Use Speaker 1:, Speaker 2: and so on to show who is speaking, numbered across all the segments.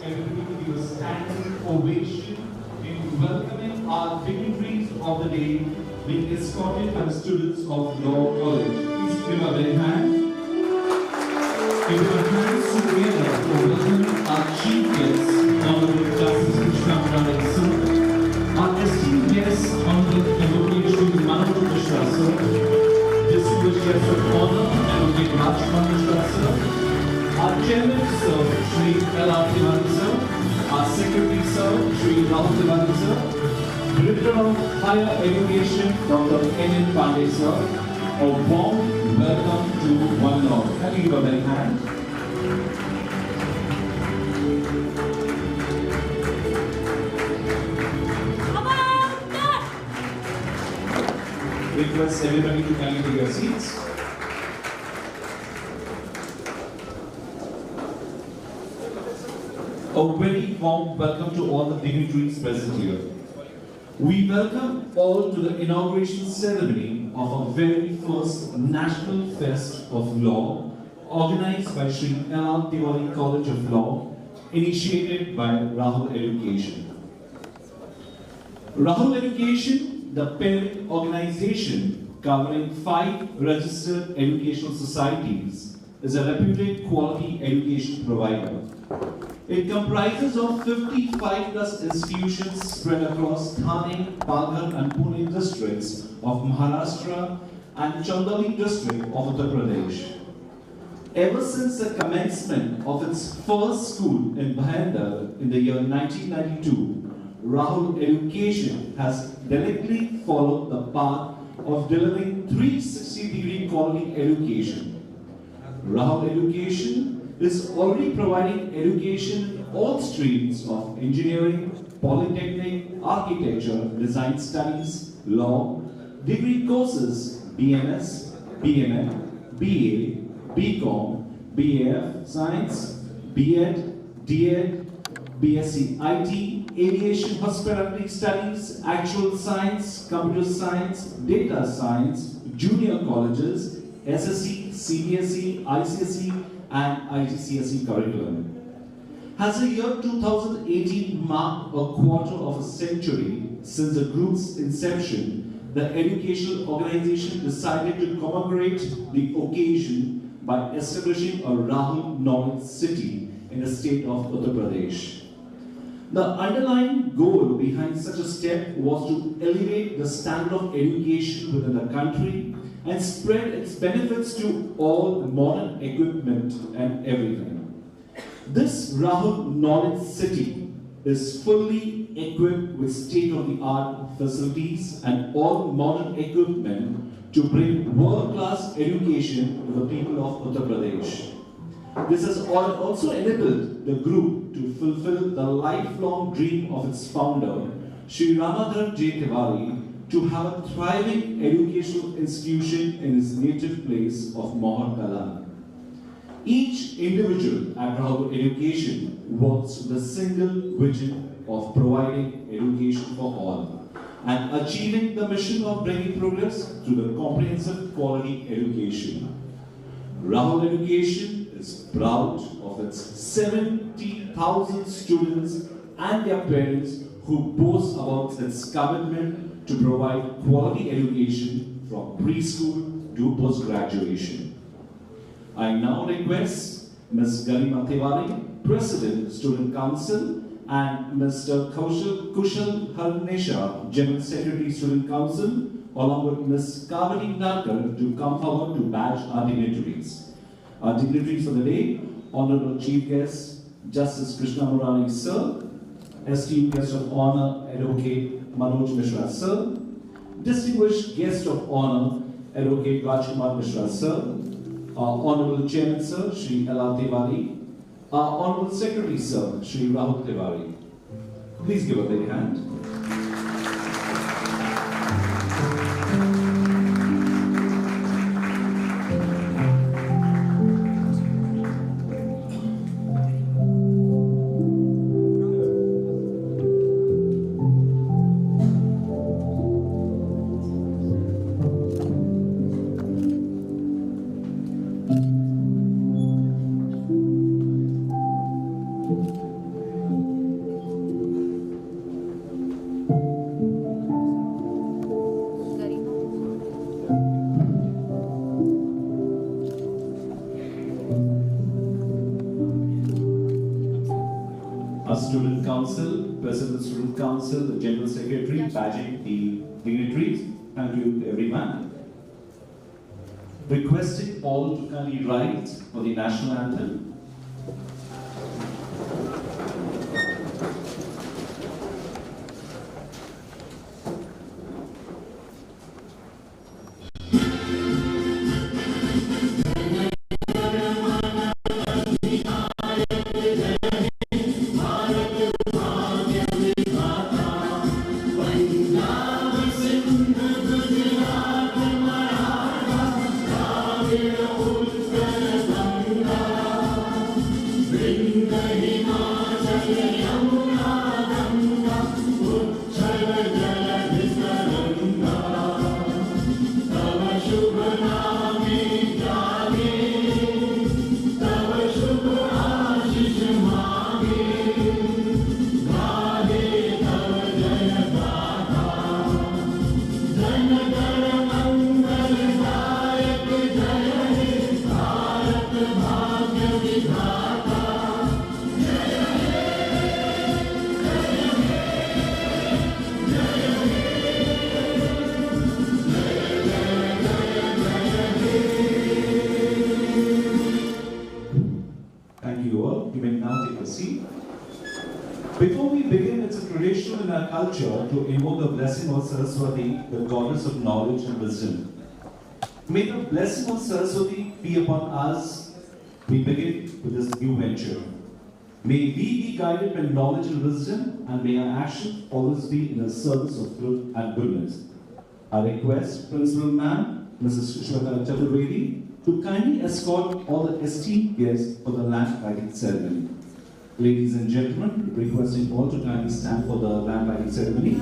Speaker 1: everybody to give a standing ovation in welcoming our dignitaries of the day being escorted by the students of Law College. Please give a big hand. Give your hands together for welcoming our chief guests, Honorable Justice Vidhiprabha sir, our esteemed guests, Honorable Inauguration Manoj Mishra sir, distinguished guests of honor, Advocate Rajkumar Mishra sir, our chairman sir, Shri L.R. Tiwari sir, our secretary sir, Shri Rahul Education sir, Director of Higher Education, Dr. N.N. Pandey sir, a warm welcome to one and all. Can you give a big hand? Request everybody to kindly take your seats. A very warm welcome to all the dignitaries present here. We welcome all to the inauguration ceremony of our very first National Fest of Law, organized by Shri L.R. Tiwari College of Law, initiated by Rahul Education. Rahul Education, the parent organization covering 5 registered educational societies, is a reputed quality education provider. It comprises of 55 plus institutions spread across Thane, Palghar and Pune districts of Maharashtra and Chandauli district of Uttar Pradesh. Ever since the commencement of its first school in Bhayandar in the year 1992, Rahul Education has delicately followed the path of delivering 360-degree quality education. Rahul Education is already providing education in all streams of engineering, polytechnic, architecture, design studies, law, degree courses, BMS, BMM, BA, BCom, BAF, Science, BEd, DEd, BSc IT, Aviation Hospitality Studies, Actual Science, Computer Science, Data Science, Junior Colleges, SSC, CBSE, ICSE, and IGCSE curriculum. Has the year 2018 marked a quarter of a century since the group's inception, the educational organization decided to commemorate the occasion by establishing a Rahul Knowledge City in the state of Uttar Pradesh. The underlying goal behind such a step was to elevate the standard of education within the country and spread its benefits to all modern equipment and everything. This Rahul Knowledge City is fully equipped with state-of-the-art facilities and all modern equipment to bring world-class education to the people of Uttar Pradesh. This has also enabled the group to fulfill the lifelong dream of its founder, Shri Ramadhar J. Tiwari, to have a thriving educational institution in his native place of Mohar Kalan. Each individual at Rahul Education works with a single vision of providing education for all and achieving the mission of bringing progress through the comprehensive quality education. Rahul Education is proud of its 70,000 students and their parents who boast about its commitment to provide quality education from preschool to post-graduation. I now request Ms. Garima Tiwari, President, Student Council, and Mr. Kushal Harnesha, General Secretary, Student Council, along with Ms. Kaveri Narkar to come forward to badge our dignitaries. Our dignitaries for the day, Honorable Chief Guest, Justice Krishna Murari Sir, esteemed guest of honor, Advocate Manoj Mishra Sir, distinguished guest of honor, Advocate Rajkumar Mishra Sir, our Honorable Chairman Sir, Shri L.R. Tiwari, our Honorable Secretary Sir, Shri Rahul Tiwari. Please give a big hand. Our Student Council, President of the Student Council, the General Secretary, badging the dignitaries. Thank you, everyone. Requesting all to kindly rise for the national anthem. Before we begin, it's a tradition in our culture to invoke the blessing of Saraswati, the goddess of knowledge and wisdom. May the blessing of Saraswati be upon us. We begin with this new venture. May we be guided by knowledge and wisdom, and may our actions always be in the service of truth and goodness. I request Principal Ma'am, Mrs. Shweta Chaturvedi, to kindly escort all the esteemed guests for the land writing ceremony. Ladies and gentlemen, requesting all to kindly stand for the land writing ceremony.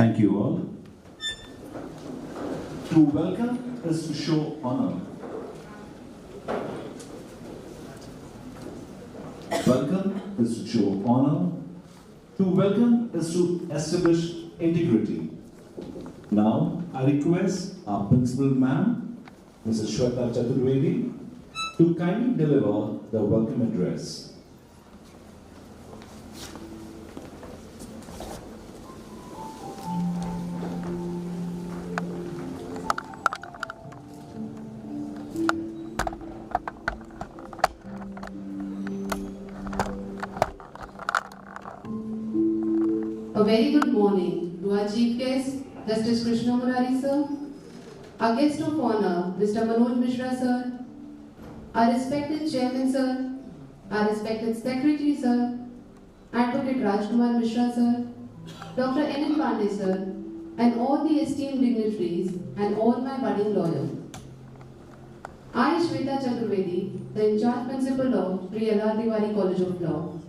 Speaker 1: Thank you all. To welcome is to show honor. Welcome is to show honor. To welcome is to establish integrity. Now, I request our Principal Ma'am, Mrs. Shweta Chaturvedi, to kindly deliver the welcome address.
Speaker 2: A very good morning to our Chief Guest, Justice Krishna Murari sir, our guest of honor, Mr. Manoj Mishra sir, our respected chairman sir, our respected secretary sir, Advocate Rajkumar Mishra sir, Dr. N. Pandey sir, and all the esteemed dignitaries and all my budding lawyers. I, Shweta Chaturvedi, the in-charge principal of Sri L.R. Tiwari College of Law,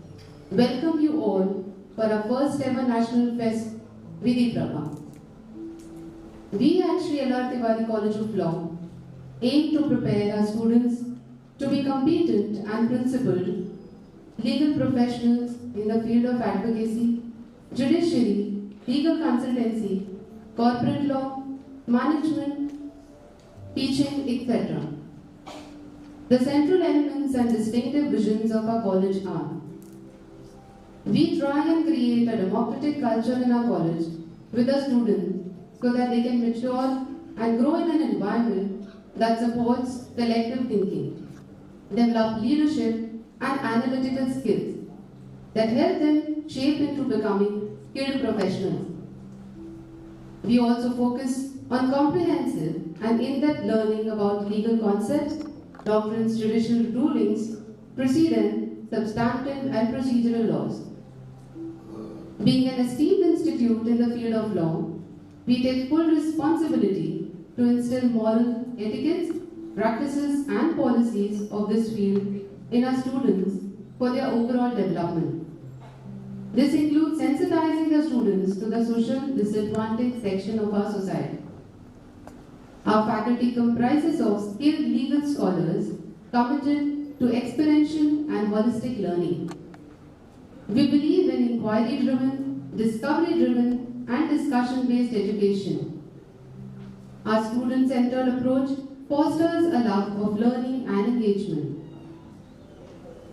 Speaker 2: welcome you all for our first ever National Fest, Vidhiprabha. We at Sri L.R. Tiwari College of Law aim to prepare our students to be competent and principled legal professionals in the field of advocacy, judiciary, legal consultancy, corporate law, management, teaching, etc. The central elements and distinctive visions of our college are: we try and create a democratic culture in our college with the students so that they can mature and grow in an environment that supports collective thinking, develop leadership and analytical skills that help them shape into becoming skilled professionals. We also focus on comprehensive and in-depth learning about legal concepts, doctrines, judicial rulings, precedent, substantive and procedural laws. Being an esteemed institute in the field of law, we take full responsibility to instill moral etiquettes, practices and policies of this field in our students for their overall development. This includes sensitizing the students to the social disadvantaged section of our society. Our faculty comprises of skilled legal scholars committed to experiential and holistic learning. We believe in inquiry-driven, discovery-driven, and discussion-based education. Our student-centered approach fosters a love of learning and engagement.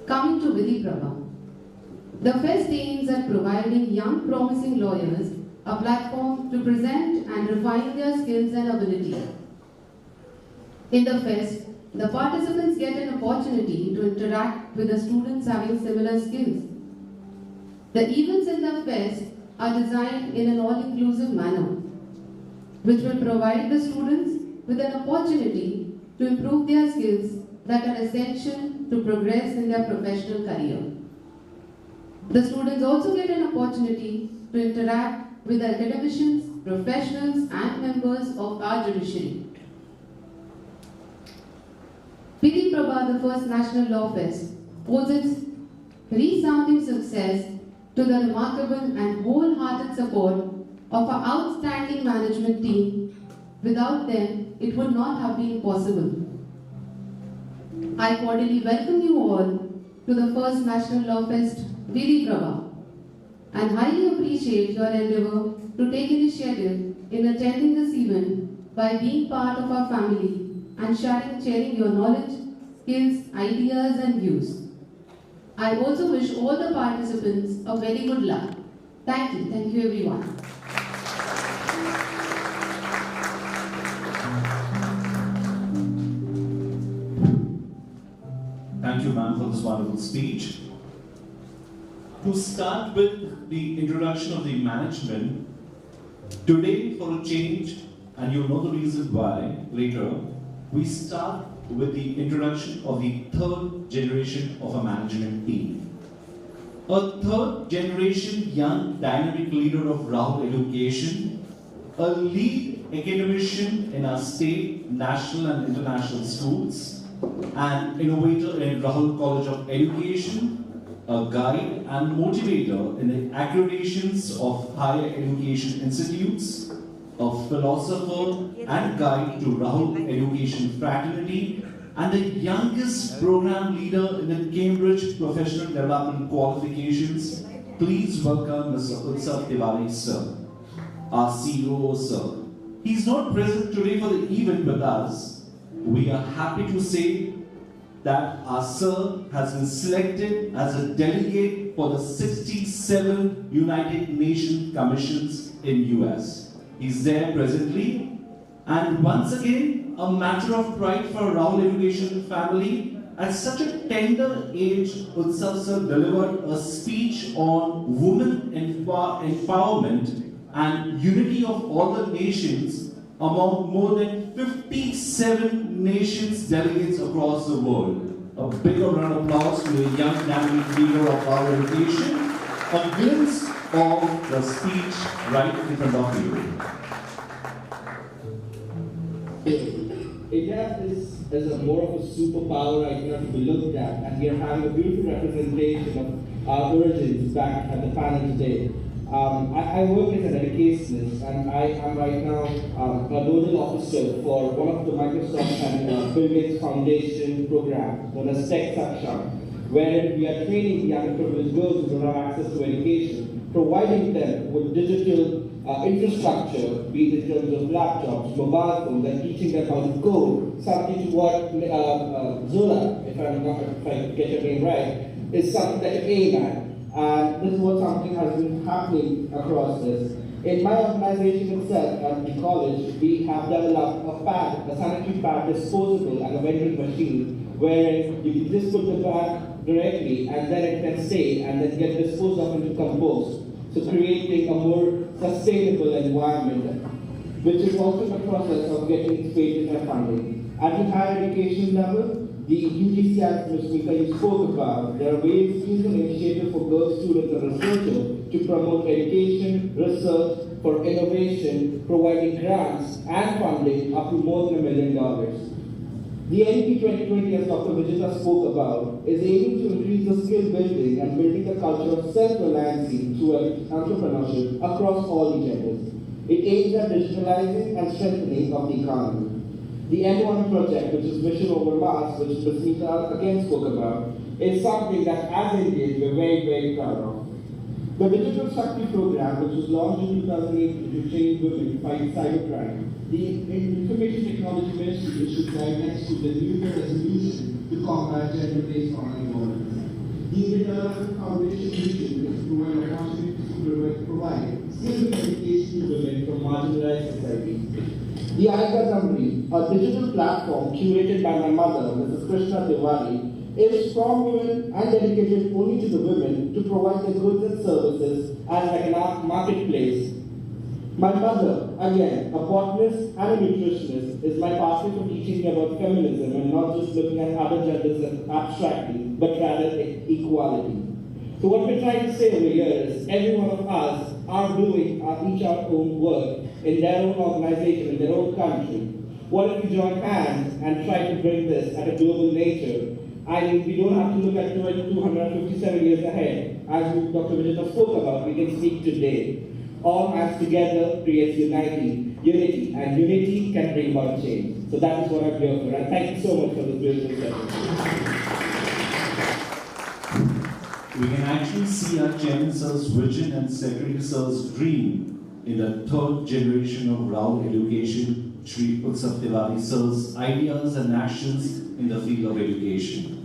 Speaker 2: Coming to Vidhiprabha, the fest aims at providing young promising lawyers a platform to present and refine their skills and abilities. In the fest, the participants get an opportunity to interact with the students having similar skills. The events in the fest are designed in an all-inclusive manner, which will provide the students with an opportunity to improve their skills that are essential to progress in their professional career. The students also get an opportunity to interact with the academicians, professionals and members of our judiciary. Vidhiprabha, the first National Law Fest, owes its resounding success to the remarkable and wholehearted support of our outstanding management team. Without them, it would not have been possible. I cordially welcome you all to the first National Law Fest, Vidhiprabha, and highly appreciate your endeavor to take initiative in attending this event by being part of our family and sharing your knowledge, skills, ideas and views. I also wish all the participants a very good luck. Thank you everyone.
Speaker 1: Thank you, ma'am, for this wonderful speech. To start with the introduction of the management, today for a change, and you'll know the reason why later, we start with the introduction of the third generation of a management team. A third generation young dynamic leader of Rahul Education, a lead academician in our state, national and international schools, an innovator in Rahul College of Education, a guide and motivator in the accreditations of higher education institutes, a philosopher and guide to Rahul Education fraternity, and the youngest program leader in the Cambridge Professional Development Qualifications. Please welcome Mr. Utsav Tiwari, sir, our CEO, sir. He's not present today for the event with us. We are happy to say that our sir has been selected as a delegate for the 67 United Nations Commissions in US. He's there presently, and once again, a matter of pride for Rahul Education family. At such a tender age, Utsav sir delivered a speech on women empowerment and unity of all the nations among more than 57 nations delegates across the world. A big round of applause to the young dynamic leader of Rahul Education. A glimpse of the speech right in front of you.
Speaker 3: India is a more of a superpower right now to be looked at, and we are having a beautiful representation of our origins back at the panel today. I work as an educationist, and I am right now a nodal officer for one of the Microsoft and Bill Gates Foundation program known as Tech Saksham, where we are training the underprivileged girls who don't have access to education, providing them with digital infrastructure, be it in terms of laptops, mobile phones, and teaching them how to code, something to what Zola, if I get your name right, is something that you aim at. And this is what something has been happening across this. In my organization itself, at the college, we have developed a pad, a sanitary pad, disposable, and a vending machine, where you can just put the pad directly, and then it can stay, and then get disposed of into compost. So creating a more sustainable environment, which is also the process of getting spaces and funding. At the higher education level, the UGC Act, Ms. Mika, you spoke about, there are various schemes and initiatives for girls, students, and researchers to promote education, research, for innovation, providing grants and funding up to more than $1 million. The NEP 2020, as Dr. Vijita spoke about, is aiming to increase the skill building and building the culture of self-reliance through entrepreneurship across all genders. It aims at digitalizing and strengthening of the economy. The M1 project, which is Mission Over Mars, which Ms. Mika again spoke about, is something that as Indians we're very, very proud of. The Digital Shakti program, which was launched in 2008 to train women to fight cybercrime, the Information Technology Ministry issued guidelines to the New Year resolution to combat gender-based online violence. The Inauguration Foundation mission is to provide opportunities to provide skill education to women from marginalized societies. The Aika Namri, a digital platform curated by my mother, Mrs. Krishna Tiwari, is from women and dedicated only to the women to provide the goods and services as like a marketplace. My mother, again, a botanist and a nutritionist, is my passion for teaching me about feminism and not just looking at other genders abstractly, but rather equality. So what we're trying to say over here is every one of us are doing each our own work in their own organization, in their own country. What if we join hands and try to bring this at a global nature? I mean, we don't have to look at 257 years ahead. As Dr. Vijita spoke about, we can speak today. All hands together creates unity, and unity can bring about change. So that is what I'm here for. And thank you so much for this beautiful session.
Speaker 1: We can actually see our Chairman Sir's vision and Secretary Sir's dream in the third generation of Rahul Education, Shri Utsav Tiwari Sir's ideas and actions in the field of education.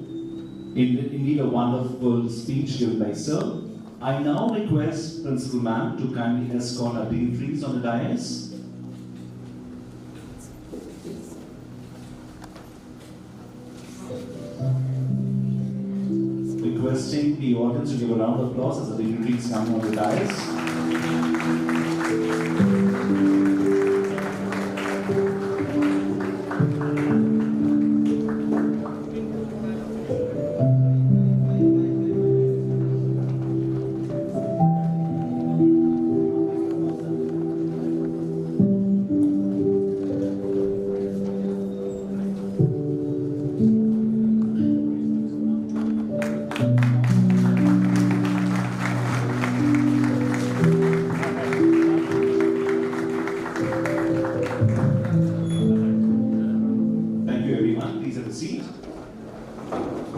Speaker 1: Indeed, a wonderful speech given by Sir. I now request Principal Ma'am to kindly escort our dignitaries on the dais. Requesting the audience to give a round of applause as the dignitaries come on the dais.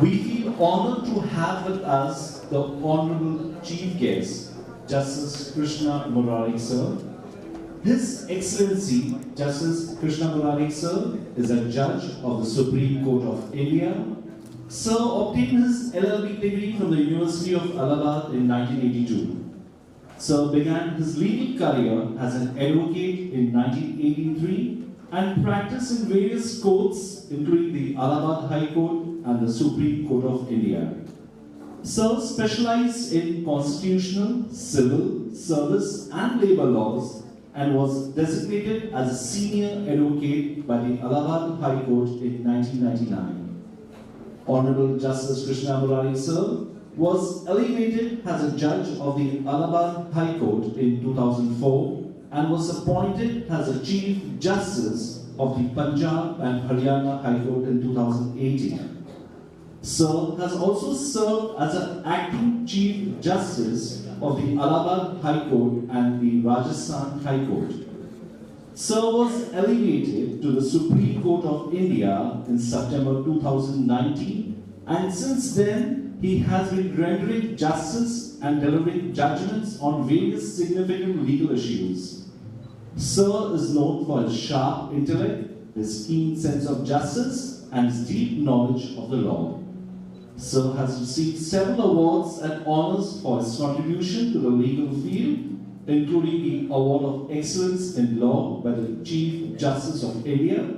Speaker 1: We feel honored to have with us the Honorable Chief Guest, Justice Krishna Murari Sir. His Excellency, Justice Krishna Murari Sir, is a judge of the Supreme Court of India. Sir obtained his LLB degree from the University of Allahabad in 1982. Sir began his legal career as an advocate in 1983 and practiced in various courts, including the Allahabad High Court and the Supreme Court of India. Sir specialized in constitutional, civil, service and labor laws and was designated as a senior advocate by the Allahabad High Court in 1999. Honorable Justice Krishna Murari Sir was elevated as a judge of the Allahabad High Court in 2004 and was appointed as a Chief Justice of the Punjab and Haryana High Court in 2018. Sir has also served as an acting Chief Justice of the Allahabad High Court and the Rajasthan High Court. Sir was elevated to the Supreme Court of India in September 2019, and since then he has been rendering justice and delivering judgments on various significant legal issues. Sir is known for his sharp intellect, his keen sense of justice, and his deep knowledge of the law. Sir has received several awards and honors for his contribution to the legal field, including the Award of Excellence in Law by the Chief Justice of India.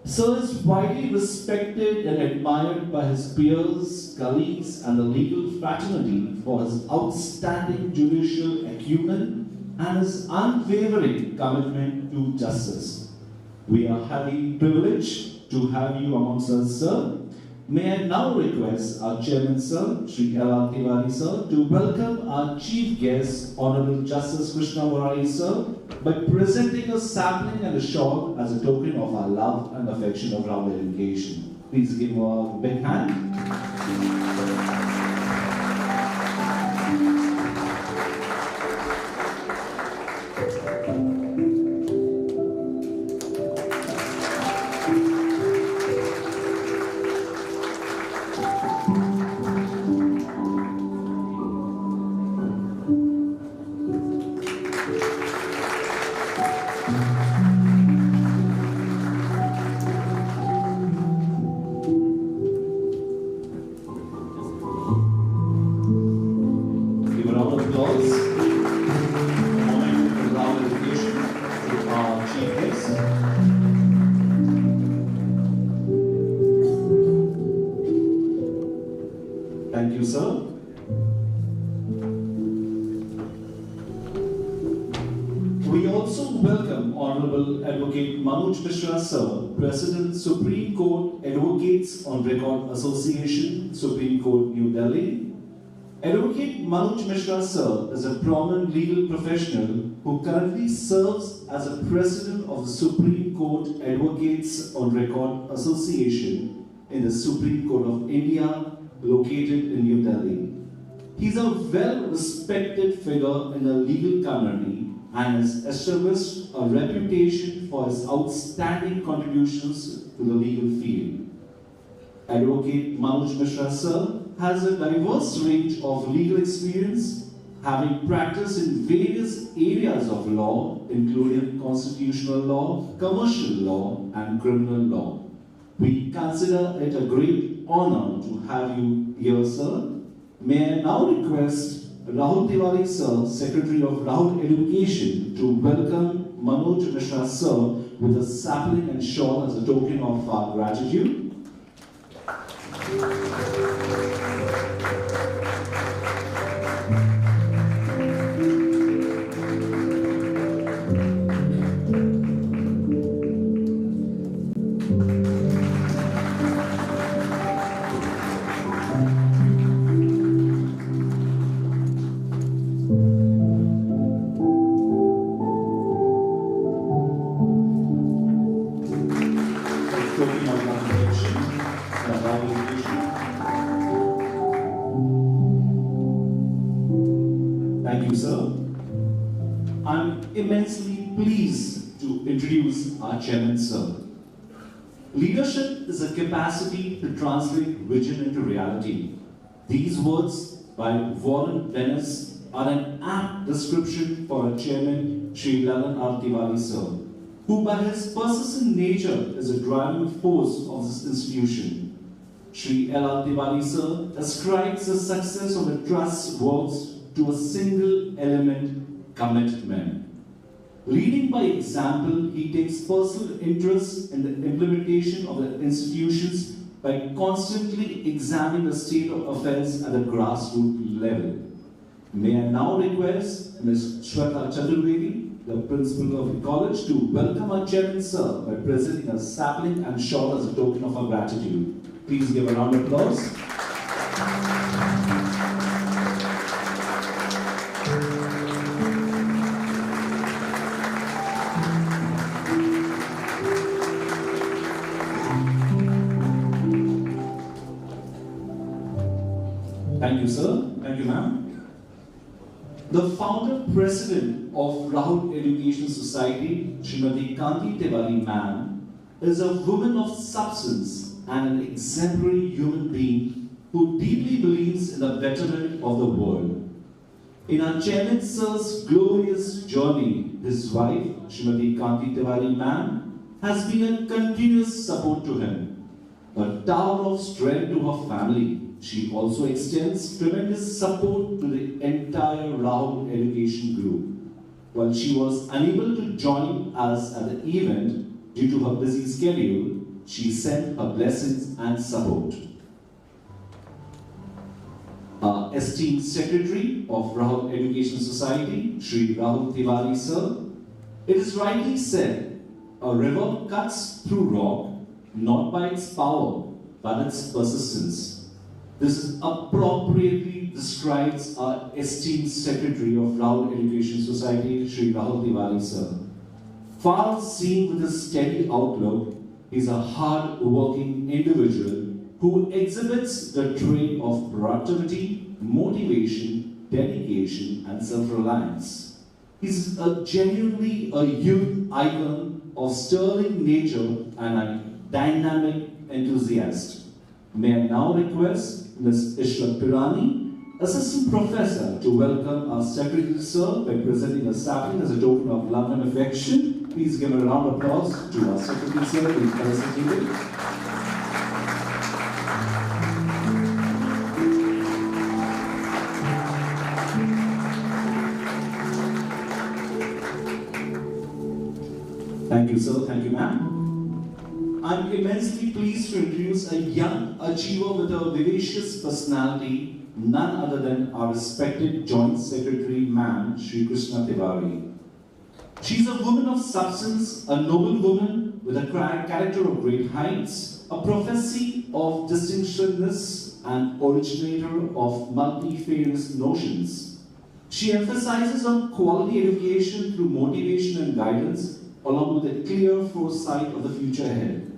Speaker 1: Sir is widely respected and admired by his peers, colleagues, and the legal fraternity for his outstanding judicial acumen and his unwavering commitment to justice. We are highly privileged to have you amongst us, sir. May I now request our Chairman, Sir, Shri L.R. Tiwari, Sir, to welcome our Chief Guest, Honorable Justice Krishna Murari, Sir, by presenting a sapling and a shawl as a token of our love and affection of Rahul Education. Please give him a big hand. Thank you, sir. We also welcome Honorable Advocate Manoj Mishra, Sir, President, Supreme Court Advocates on Record Association, Supreme Court, New Delhi. Advocate Manoj Mishra, Sir, is a prominent legal professional who currently serves as a President of the Supreme Court Advocates on Record Association in the Supreme Court of India, located in New Delhi. He's a well-respected figure in the legal community and has established a reputation for his outstanding contributions to the legal field. Advocate Manoj Mishra, Sir, has a diverse range of legal experience, having practiced in various areas of law, including constitutional law, commercial law, and criminal law. We consider it a great honor to have you here, sir. May I now request Rahul Tiwari, Sir, Secretary of Rahul Education, to welcome Manoj Mishra, Sir, with a sapling and shawl as a token of our gratitude. Thank you, sir. I'm immensely pleased to introduce our chairman, sir. Leadership is a capacity to translate vision into reality. These words by Warren Bennis are an apt description for our chairman, Shri Lalan R. Tiwari, sir, who by his persistent nature is a driving force of this institution. Shri L.R. Tiwari, sir, ascribes the success of the trust's works to a single element: commitment. Leading by example, he takes personal interest in the implementation of the institutions by constantly examining the state of affairs at the grassroots level. May I now request Ms. Shweta Chaturvedi the principal of the college, to welcome our chairman, sir, by presenting a sapling and shawl as a token of our gratitude. Please give a round of applause. Thank you, sir. Thank you, ma'am. The founder president of Rahul Education Society, Srimati Kanti Tiwari ma'am, is a woman of substance and an exemplary human being who deeply believes in the betterment of the world. In our chairman sir's glorious journey, his wife, Srimati Kanti Tiwari ma'am, has been a continuous support to him, a tower of strength to her family. She also extends tremendous support to the entire Rahul Education group. While she was unable to join us at the event due to her busy schedule, she sent her blessings and support. Our esteemed Secretary of Rahul Education Society, Shri Rahul Tiwari sir, it is rightly said, a river cuts through rock, not by its power, but its persistence. This appropriately describes our esteemed Secretary of Rahul Education Society, Shri Rahul Tiwari sir. Far seen with a steady outlook, he is a hard-working individual who exhibits the trait of productivity, motivation, dedication, and self-reliance. He is genuinely a youth icon of sterling nature and a dynamic enthusiast. May I now request Ms. Ishrat Pirani, Assistant Professor, to welcome our Secretary Sir by presenting a sapling as a token of love and affection. Please give a round of applause to our Secretary Sir, who is present here. Thank you, sir. Thank you, ma'am. I'm immensely pleased to introduce a young achiever with a vivacious personality, none other than our respected Joint Secretary, ma'am, Shri Krishna Tiwari. She's a woman of substance, a noble woman with a character of great heights, a prophecy of distinctionness, and originator of multifarious notions. She emphasizes on quality education through motivation and guidance, along with a clear foresight of the future ahead.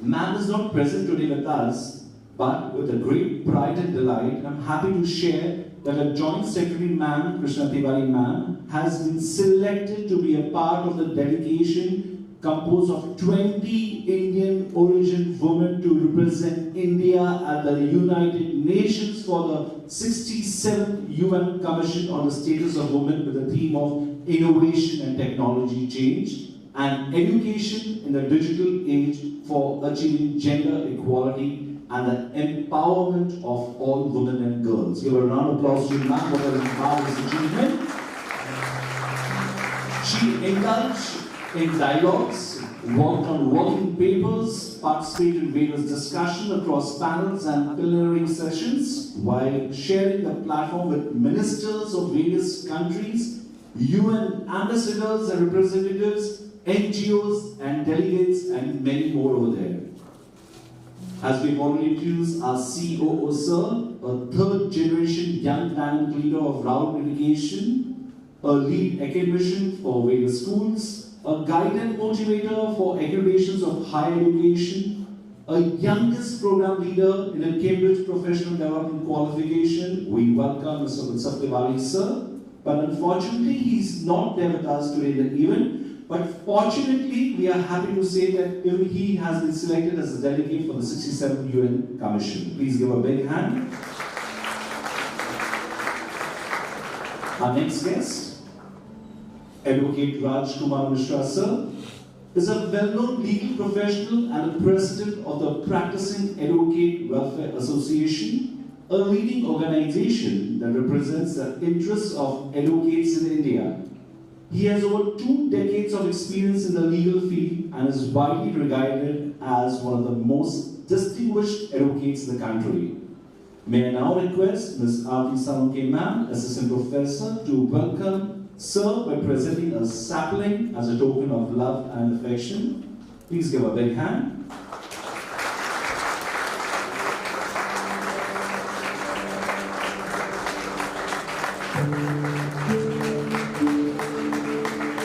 Speaker 1: Ma'am is not present today with us, but with a great pride and delight, I'm happy to share that a Joint Secretary, ma'am, Krishna Tiwari ma'am, has been selected to be a part of the delegation composed of 20 Indian origin women to represent India at the United Nations for the 67th UN Commission on the Status of Women with the theme of Innovation and Technology Change and Education in the Digital Age for achieving gender equality and the empowerment of all women and girls. Give a round of applause to ma'am for her marvelous achievement. She indulged in dialogues, worked on working papers, participated in various discussions across panels and plenary sessions, while sharing the platform with ministers of various countries, UN ambassadors and representatives, NGOs and delegates, and many more over there. As we've already introduced our COO sir, a third generation young talent leader of Rahul Education, a lead academician for various schools, a guide and motivator for accreditations of higher education, a youngest program leader in a Cambridge Professional Development Qualification. We welcome Mr. Utsav Tiwari sir, but unfortunately he's not there with us today in the event. But fortunately, we are happy to say that even he has been selected as a delegate for the 67th UN Commission. Please give a big hand. Our next guest, Advocate Raj Kumar Mishra sir, is a well-known legal professional and a president of the Practicing Advocate Welfare Association, a leading organization that represents the interests of advocates in India. He has over 2 decades of experience in the legal field and is widely regarded as one of the most distinguished advocates in the country. May I now request Ms. Aarti Salunke ma'am, Assistant Professor, to welcome serve by presenting a sapling as a token of love and affection. Please give a big hand.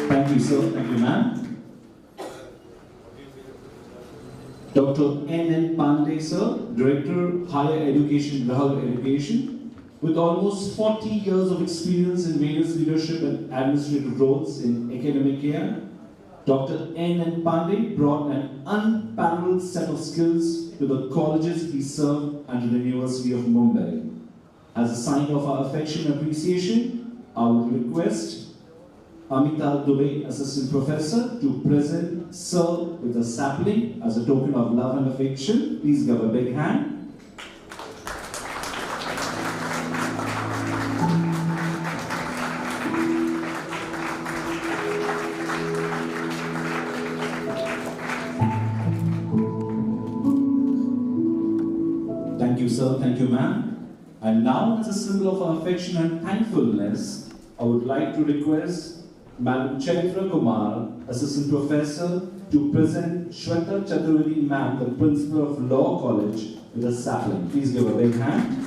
Speaker 1: Thank you, sir. Thank you, ma'am. Dr. N. Pandey, sir, Director, Higher Education, Rahul Education, with almost 40 years of experience in various leadership and administrative roles in academic care. Dr. N. Pandey brought an unparalleled set of skills to the colleges he served and to the University of Mumbai. As a sign of our affection and appreciation, I would request Amita Dubey, Assistant Professor, to present Sir with a sapling as a token of love and affection. Please give a big hand. Thank you, sir. Thank you, ma'am. And now, as a symbol of our affection and thankfulness, I would like to request Madam Chaitra Kumar, Assistant Professor, to present Shweta Chaturvedi Ma'am, the Principal of Law College, with a sapling. Please give a big hand.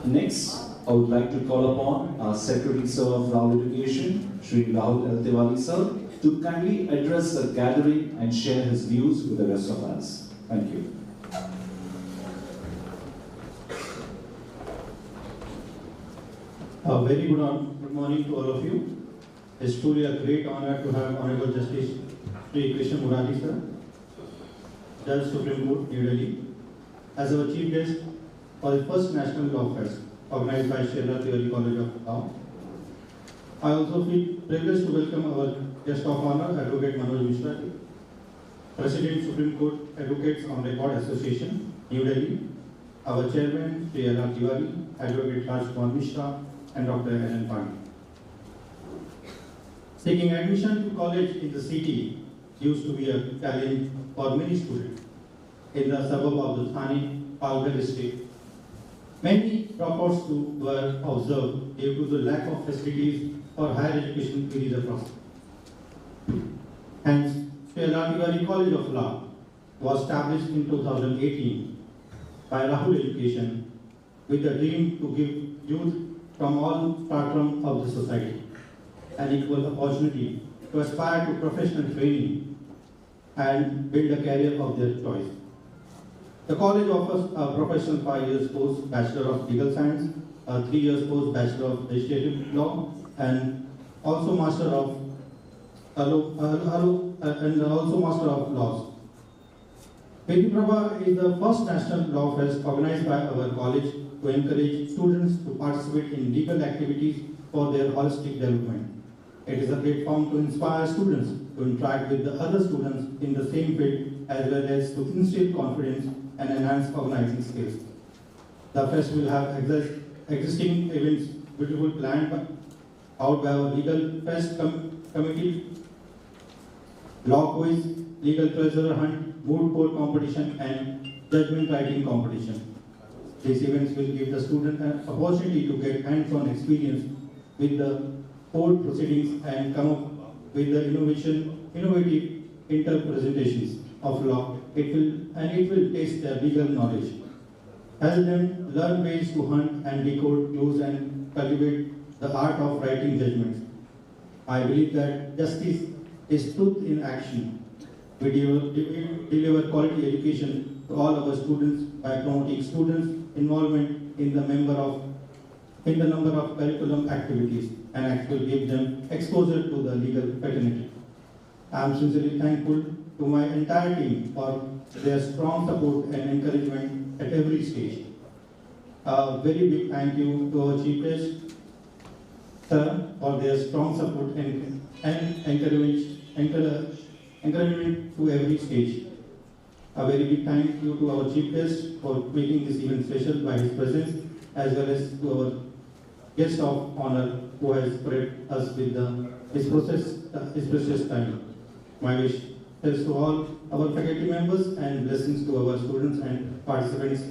Speaker 1: Next, I would like to call upon our Secretary Sir of Rahul Education, Shri Rahul Education sir, to kindly address the gathering and share his views with the rest of us. Thank you.
Speaker 4: A very good morning to all of you. It's truly a great honor to have Honorable Justice Shri Krishna Murali sir, Judge Supreme Court, New Delhi, as our chief guest for the first National Law Fest organized by Srila Theory College of Law. I also feel privileged to welcome our guest of honor, Advocate Manoj Mishra, President Supreme Court Advocates on Record Association, New Delhi, our Chairman, Sri L.R. Tiwari, Advocate Raj Kumar Mishra, and Dr. N. Pandey. Taking admission to college in the city used to be a challenge for many students in the suburb of the Thane, Palghar district. Many dropouts were observed due to the lack of facilities for higher education in the process. Hence, Sri College of Law was established in 2018 by Rahul Education with the dream to give youth from all spectrum of the society an equal opportunity to aspire to professional training and build a career of their choice. The college offers a professional 5 years course, Bachelor of Legal Science, a 3 years course, Bachelor of Legislative Law, and also Master of Laws. Vidhiprabha is the first National Law Fest organized by our college to encourage students to participate in legal activities for their holistic development. It is a platform to inspire students to interact with the other students in the same field, as well as to instill confidence and enhance organizing skills. The fest will have existing events beautifully planned out by our legal fest committee, law quiz, legal treasure hunt, moot court competition, and judgment writing competition. These events will give the student an opportunity to get hands-on experience with the court proceedings and come up with the innovative interpretations of law. It will test their legal knowledge, help them learn ways to hunt and decode clues and cultivate the art of writing judgments. I believe that justice is truth in action. We deliver quality education to all our students by promoting students' involvement in the number of curriculum activities and actually give them exposure to the legal fraternity. I am sincerely thankful to my entire team for their strong support and encouragement at every stage. A very big thank you to our Chief Guest, sir, for their strong support and encouragement to every stage. A very big thank you to our chief guest for making this event special by his presence, as well as to our guest of honor who has spread us with his precious time. My wish is to all our faculty members and blessings to our students and participants.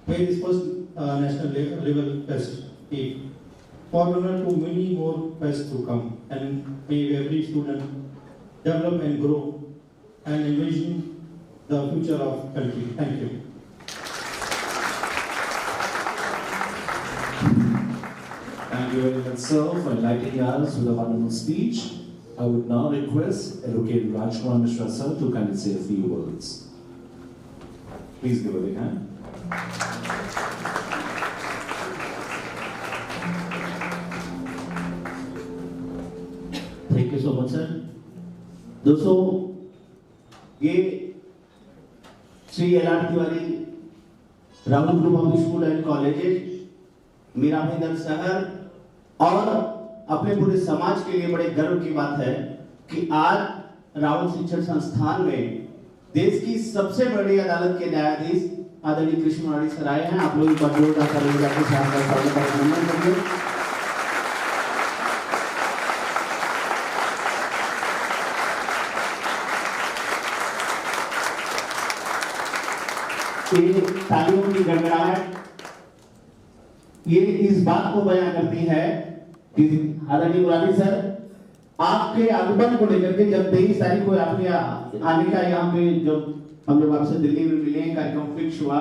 Speaker 4: May this first national level fest be forerunner to many more fests to come, and may every student develop and grow and envision the future of country. Thank you.
Speaker 1: Thank you very much, sir, for enlightening us with a wonderful speech. I would now request Advocate Rajkumar Mishra, sir, to kindly say a few words. Please give a big hand.
Speaker 5: Thank you so much sir. दोस्तों, ये Shri L R. Tiwari Rahul group of school and colleges Mira Bhayandar शहर और अपने पूरे समाज के लिए बड़े गर्व की बात है कि आज राहुल शिक्षण संस्थान में देश की सबसे बड़ी अदालत के न्यायाधीश आदरणीय कृष्ण मुरारी सर आए हैं। आप लोग एक बार जोरदार तालियों के साथ स्वागत और अभिनंदन करिए। ये तालियों की गड़गड़ाहट ये इस बात को बयां करती है कि आदरणीय मुरारी सर आपके आगमन को लेकर के जब 23 तारीख को आपके आने का यहाँ पे जब हम लोग आपसे दिल्ली में मिले, कार्यक्रम फिक्स हुआ,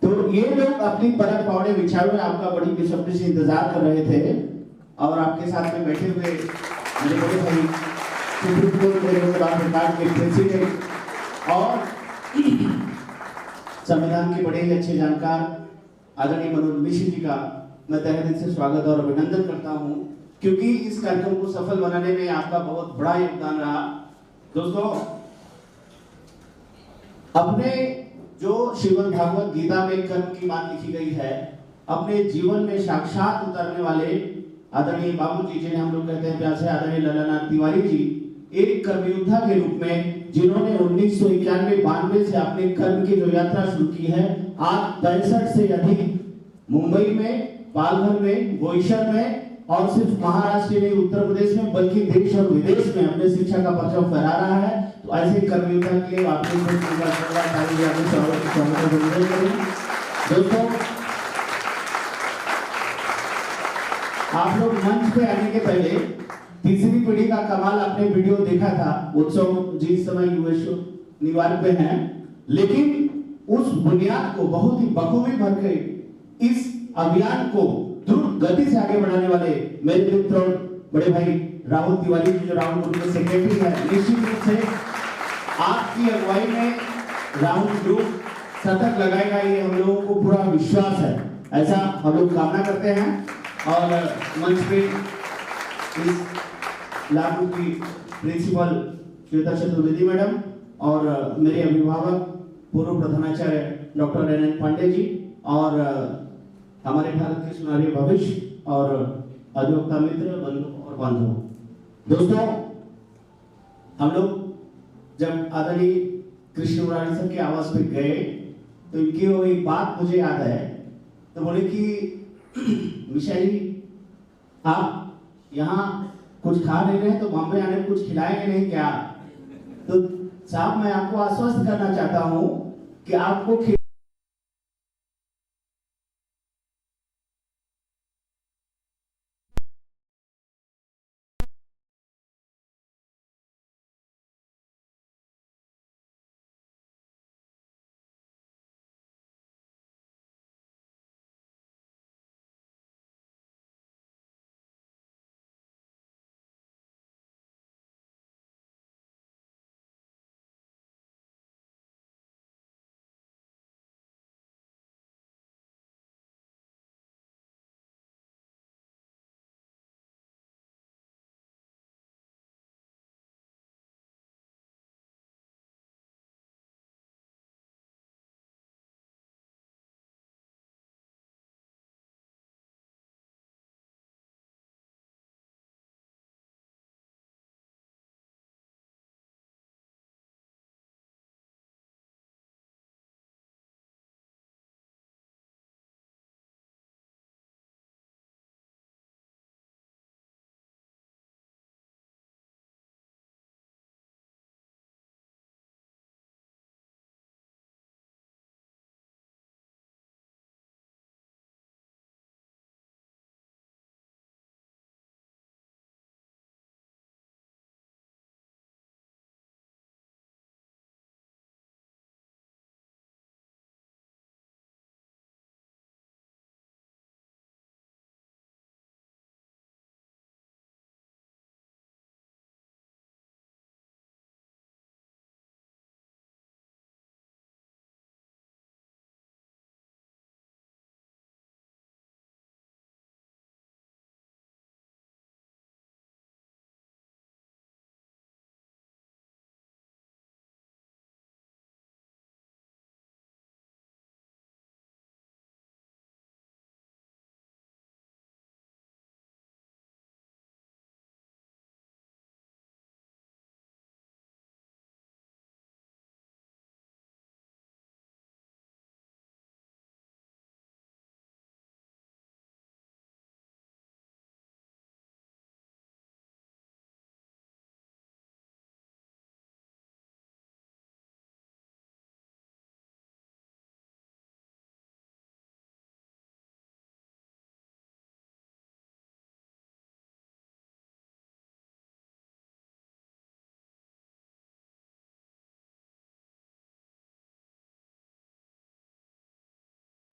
Speaker 5: तो ये लोग अपनी परत पौड़े बिछाए हुए आपका बड़ी बेसब्री से इंतजार कर रहे थे और आपके साथ में बैठे हुए मेरे बड़े भाई सुप्रीम कोर्ट के प्रेसिडेंट और संविधान के बड़े ही अच्छे जानकार आदरणीय मनोज मिश्र जी का मैं तहे दिल से स्वागत और अभिनंदन करता हूं, क्योंकि इस कार्यक्रम को सफल बनाने में आपका बहुत बड़ा योगदान रहा। दोस्तों, अपने जो श्रीमद् भागवत गीता में कर्म की बात लिखी गई है, अपने जीवन में साक्षात उतरने वाले आदरणीय बाबू जी, जिन्हें हम लोग कहते हैं प्यार से आदरणीय ललानाथ तिवारी जी, एक कर्मयोद्धा के रूप में जिन्होंने 1991-92 से अपने कर्म की जो यात्रा शुरू की है, आज 65 से अधिक मुंबई में, पालघर में, बोईसर में और सिर्फ महाराष्ट्र में, उत्तर प्रदेश में, बल्कि देश और विदेश में अपने शिक्षा का परचम फहरा रहा है। तो ऐसे कर्मयोद्धा के लिए आपको दोस्तों, आप लोग मंच पे आने के पहले तीसरी पीढ़ी का कमाल आपने वीडियो देखा था। उत्सव जी इस समय यूएस न्यूयॉर्क में है, लेकिन उस बुनियाद को बहुत ही बखूबी भर के इस अभियान को द्रुत गति से आगे बढ़ाने वाले मेरे मित्र और बड़े भाई राहुल तिवारी जी, जो राहुल ग्रुप के सेक्रेटरी है, निश्चित रूप से आपकी अगुवाई में राहुल ग्रुप शतक लगाएगा, ये हम लोगों को पूरा विश्वास है। ऐसा हम लोग कामना करते हैं। और मंच पे इस लागू की प्रिंसिपल श्वेता चतुर्वेदी मैडम और मेरे अभिभावक पूर्व प्रधानाचार्य डॉक्टर एन पांडे जी और हमारे भारत के सुनहरे भविष्य और अधिवक्ता मित्र बंधु और बांधव। दोस्तों, हम लोग जब आदरणीय कृष्ण मुरारी सर के आवास पे गए तो इनकी वो एक बात मुझे याद है। तो बोले कि मिशा जी, आप यहाँ कुछ खा नहीं रहे तो बॉम्बे आने में कुछ खिलाएंगे नहीं क्या? तो साहब, मैं आपको आश्वस्त करना चाहता हूँ कि आपको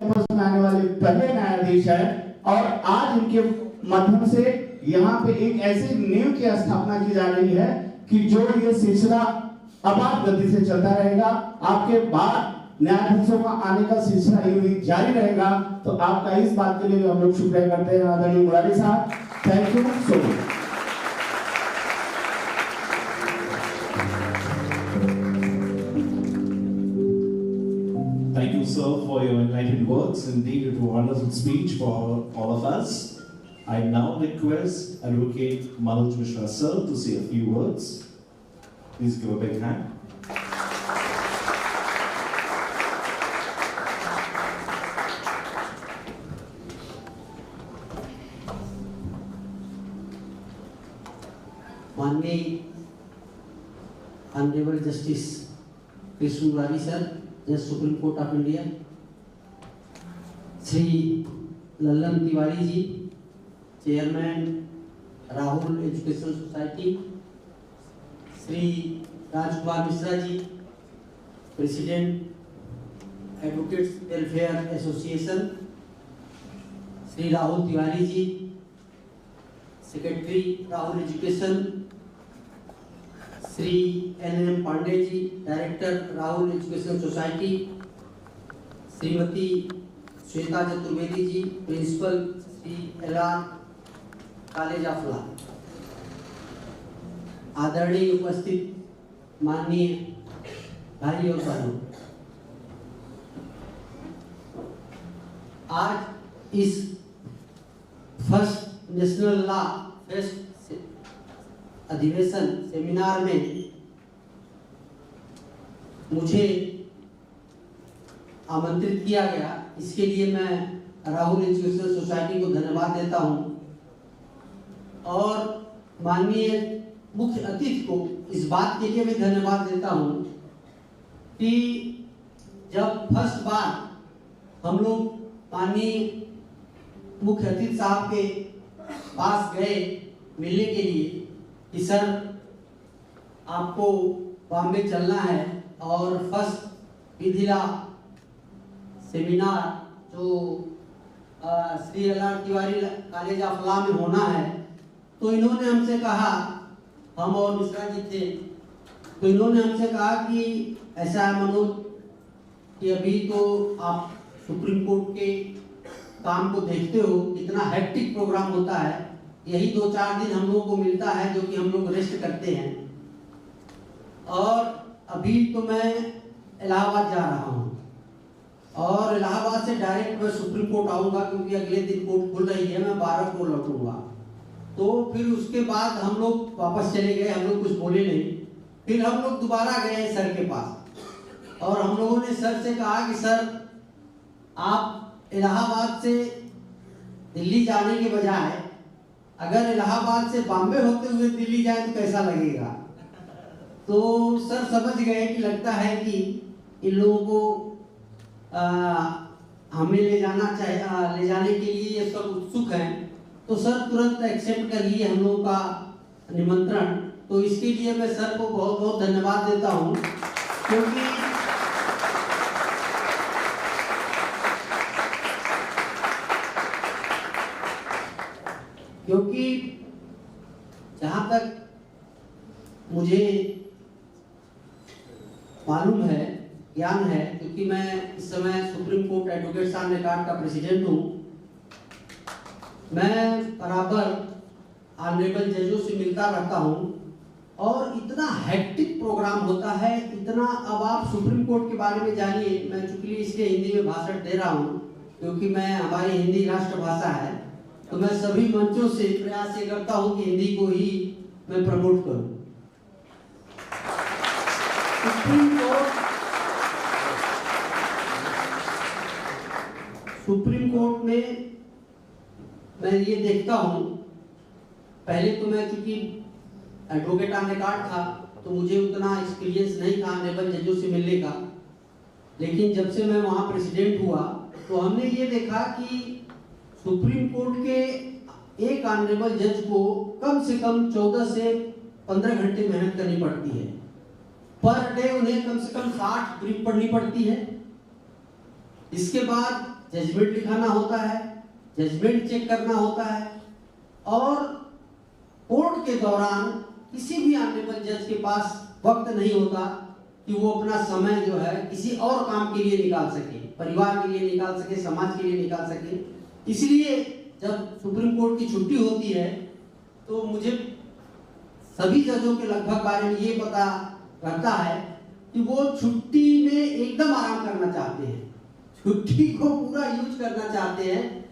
Speaker 5: कैंपस में आने वाले पहले न्यायाधीश हैं और आज इनके माध्यम से यहाँ पे एक ऐसी नींव की स्थापना की जा रही है कि जो ये सिलसिला अबाध गति से चलता रहेगा। आपके बाद न्यायाधीशों का आने का सिलसिला यूं ही जारी रहेगा। तो आपका इस बात के लिए हम लोग शुक्रिया करते हैं आदरणीय मुरारी साहब। Thank you so much.
Speaker 1: Thank you, sir, for your enlightened words. Indeed, it was a wonderful speech for all of us. I now request Advocate Manoj Mishra, sir, to say a few words. Please give a big hand.
Speaker 6: माननीय honourable justice Krishna Murari sir, जज supreme court of India, Shri Lallan Tiwari ji, chairman Rahul education society, Shri Rajkumar Mishra ji, president advocates welfare association, Shri Rahul Tiwari ji, secretary Rahul education, Shri N Pandey ji, director Rahul education society, Shrimati Shweta Chaturvedi ji, principal Shri L R college of law, आदरणीय उपस्थित माननीय भाई और बहनों, आज इस फर्स्ट नेशनल लॉ फेस्ट अधिवेशन सेमिनार में मुझे आमंत्रित किया गया, इसके लिए मैं राहुल एजुकेशन सोसाइटी को धन्यवाद देता हूं और माननीय मुख्य अतिथि को इस बात के लिए भी धन्यवाद देता हूं कि जब फर्स्ट बार हम लोग माननीय मुख्य अतिथि साहब के पास गए मिलने के लिए कि सर आपको बॉम्बे चलना है और फर्स्ट विधिला सेमिनार जो Shri LR Tiwari college of law में होना है, तो इन्होंने हमसे कहा, हम और मिश्रा जी थे, तो इन्होंने हमसे कहा कि ऐसा है मनोज कि अभी तो आप सुप्रीम कोर्ट के काम को देखते हो, कितना हेक्टिक प्रोग्राम होता है, यही 2-4 दिन हम लोगों को मिलता है जो कि हम लोग रेस्ट करते हैं, और अभी तो मैं इलाहाबाद जा रहा हूँ और इलाहाबाद से डायरेक्ट मैं सुप्रीम कोर्ट आऊँगा क्योंकि अगले दिन कोर्ट खुल रही है, मैं 12 को लौटूंगा। तो फिर उसके बाद हम लोग वापस चले गए, हम लोग कुछ बोले नहीं। फिर हम लोग दोबारा गए सर के पास और हम लोगों ने सर से कहा कि सर आप इलाहाबाद से दिल्ली जाने के बजाय अगर इलाहाबाद से बॉम्बे होते हुए दिल्ली जाए तो कैसा लगेगा। तो सर समझ गए कि लगता है कि इन लोगों को हमें ले जाने के लिए ये सब उत्सुक हैं, तो सर तुरंत एक्सेप्ट कर लिए हम लोगों का निमंत्रण। तो इसके लिए मैं सर को बहुत बहुत धन्यवाद देता हूँ क्योंकि जहां तक मुझे मालूम है, ज्ञान है, क्योंकि मैं इस समय सुप्रीम कोर्ट एडवोकेट का प्रेसिडेंट हूं, मैं बराबर ऑनरेबल जजों से मिलता रहता हूं और इतना हेक्टिक प्रोग्राम होता है, इतना। अब आप सुप्रीम कोर्ट के बारे में जानिए, मैं चूंकि इसलिए हिंदी में भाषण दे रहा हूं क्योंकि मैं हमारी हिंदी राष्ट्रभाषा है, तो मैं सभी मंचों से प्रयास ये करता हूं कि हिंदी को ही मैं प्रमोट करूं। सुप्रीम कोर्ट में मैं ये देखता हूं, पहले तो मैं चूंकि एडवोकेट ऑन रिकॉर्ड था तो मुझे उतना एक्सपीरियंस नहीं था ऑनरेबल जजों से मिलने का, लेकिन जब से मैं वहां प्रेसिडेंट हुआ तो हमने ये देखा कि सुप्रीम कोर्ट के एक ऑनरेबल जज को कम से कम 14 से 15 घंटे मेहनत करनी पड़ती है। पर डे उन्हें कम से कम 60 ब्रीफ पढ़नी पड़ती है। इसके बाद जजमेंट लिखाना होता है, जजमेंट चेक करना होता है, और कोर्ट के दौरान किसी भी ऑनरेबल जज के पास वक्त नहीं होता कि वो अपना समय जो है किसी और काम के लिए निकाल सके, परिवार के लिए निकाल सके, समाज के लिए निकाल सके। इसलिए जब सुप्रीम कोर्ट की छुट्टी होती है तो मुझे सभी जजों के लगभग बारे में ये पता रहता है कि वो छुट्टी में एकदम आराम करना चाहते हैं, छुट्टी को पूरा यूज करना चाहते हैं।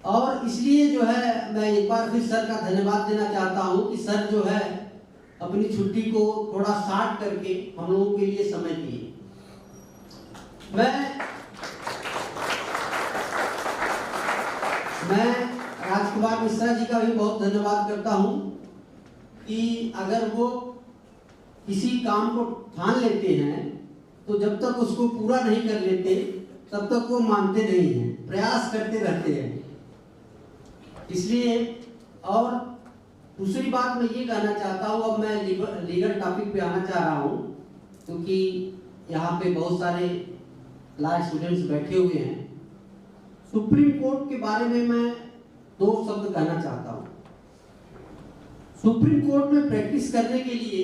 Speaker 6: और इसलिए जो है मैं एक बार फिर सर का धन्यवाद देना चाहता हूँ कि सर जो है अपनी छुट्टी को थोड़ा शार्ट करके हम लोगों के लिए समय दिए। मैं राजकुमार मिश्रा जी का भी बहुत धन्यवाद करता हूं कि अगर वो किसी काम को ठान लेते हैं तो जब तक उसको पूरा नहीं कर लेते तब तक वो मानते नहीं हैं, प्रयास करते रहते हैं। इसलिए और दूसरी बात मैं ये कहना चाहता हूँ, अब मैं लीगल टॉपिक पे आना चाह रहा हूँ क्योंकि यहाँ पे बहुत सारे लॉ स्टूडेंट्स बैठे हुए हैं। सुप्रीम कोर्ट के बारे में मैं दो शब्द कहना चाहता हूँ। सुप्रीम कोर्ट में प्रैक्टिस करने के लिए,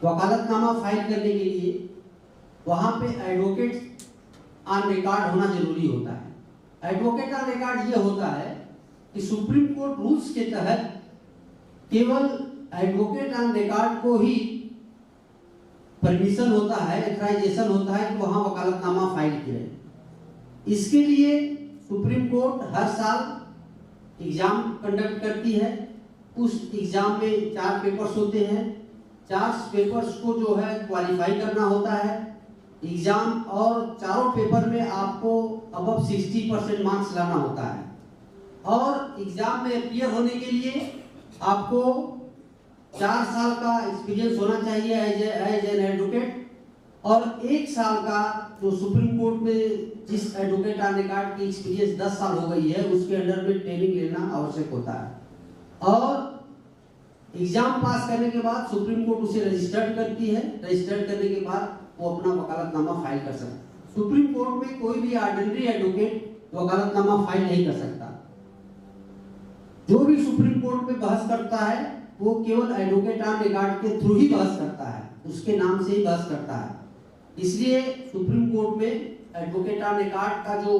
Speaker 6: वकालतनामा फाइल करने के लिए वहाँ पे एडवोकेट ऑन रिकॉर्ड होना जरूरी होता है। एडवोकेट ऑन रिकॉर्ड ये होता है कि सुप्रीम कोर्ट रूल्स के तहत केवल एडवोकेट ऑन रिकॉर्ड को ही परमिशन होता है, ऑथराइजेशन होता है कि वहाँ वकालतनामा फाइल किए। इसके लिए सुप्रीम कोर्ट हर साल एग्जाम कंडक्ट करती है। उस एग्जाम में 4 पेपर्स होते हैं, 4 पेपर्स को जो है क्वालिफाई करना होता है एग्जाम, और चारों पेपर में आपको अबव 60% मार्क्स लाना होता है। और एग्जाम में अपीयर होने के लिए आपको 4 साल का एक्सपीरियंस होना चाहिए एज एन एडवोकेट, और 1 साल का जो सुप्रीम कोर्ट में जिस एडवोकेट ऑन रिकॉर्ड की एक्सपीरियंस 10 साल हो गई है उसके अंडर में ट्रेनिंग लेना आवश्यक होता है। और एग्जाम पास करने के बाद सुप्रीम कोर्ट उसे रजिस्टर्ड करती है, रजिस्टर्ड करने के बाद वो अपना वकालतनामा फाइल कर सकता है। सुप्रीम कोर्ट में कोई भी ऑर्डिनरी एडवोकेट वकालतनामा फाइल नहीं कर सकता। जो भी सुप्रीम कोर्ट में बहस करता है वो केवल एडवोकेट ऑन रिकॉर्ड के थ्रू ही बहस करता है, उसके नाम से ही बहस करता है। इसलिए सुप्रीम कोर्ट में एडवोकेट ऑन रिकॉर्ड का जो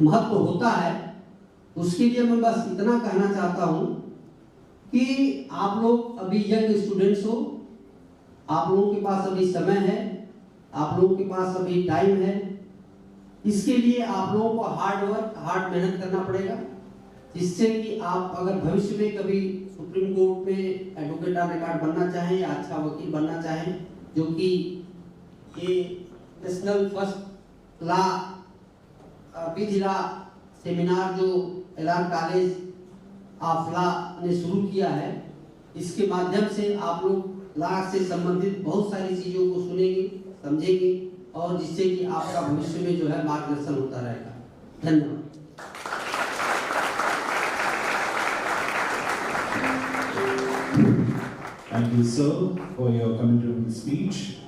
Speaker 6: महत्व होता है उसके लिए मैं बस इतना कहना चाहता हूं कि आप लोग अभी यंग स्टूडेंट्स हो, आप लोगों के पास अभी समय है, आप लोगों के पास अभी टाइम है। इसके लिए आप लोगों को हार्ड वर्क, हार्ड मेहनत करना पड़ेगा, जिससे कि आप अगर भविष्य में कभी सुप्रीम कोर्ट में एडवोकेट ऑन रिकॉर्ड बनना चाहें या अच्छा वकील बनना चाहें, जो कि ये नेशनल फर्स्ट लॉ विधि लॉ सेमिनार जो एलान कॉलेज ऑफ लॉ ने शुरू किया है, इसके माध्यम से आप लोग लॉ से संबंधित बहुत सारी चीजों को सुनेंगे, समझेंगे, और जिससे कि आपका भविष्य में जो है मार्गदर्शन होता रहेगा। धन्यवाद।
Speaker 1: Thank you, sir, for your commentary speech.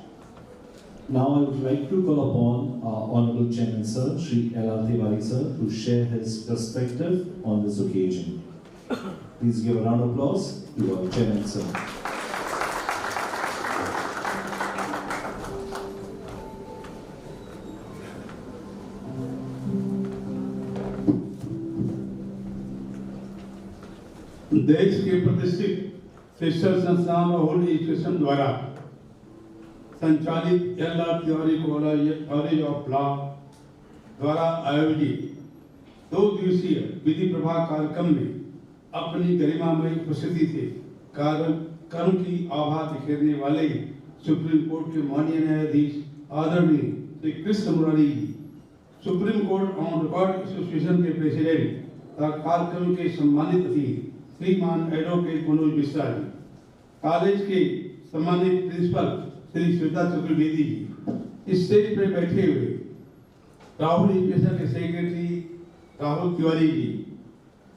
Speaker 1: Now I would like to call upon our Honorable Chairman, Sir, Shri L.R. Tiwari, sir, to share his perspective on this occasion. Please give a round of applause to our Chairman, sir.
Speaker 7: देश के प्रतिष्ठित शिक्षण संस्थान Rahul education द्वारा संचालित LR. Tiwari college of law द्वारा आयोजित 2 दिवसीय विधिप्रभा कार्यक्रम में अपनी गरिमामय उपस्थिति से कार्यक्रम की आभा बिखेरने वाले सुप्रीम कोर्ट के माननीय न्यायाधीश आदरणीय Shri Krishna Murari ji, supreme court on record association के प्रेसिडेंट तथा कार्यक्रम के सम्मानित अतिथि श्रीमान एडवोकेट मनोज मिश्रा जी, कॉलेज के सम्मानित प्रिंसिपल श्री श्वेता चतुर्वेदी जी, स्टेज पर बैठे हुए राहुल एजुकेशन के सेक्रेटरी राहुल तिवारी जी,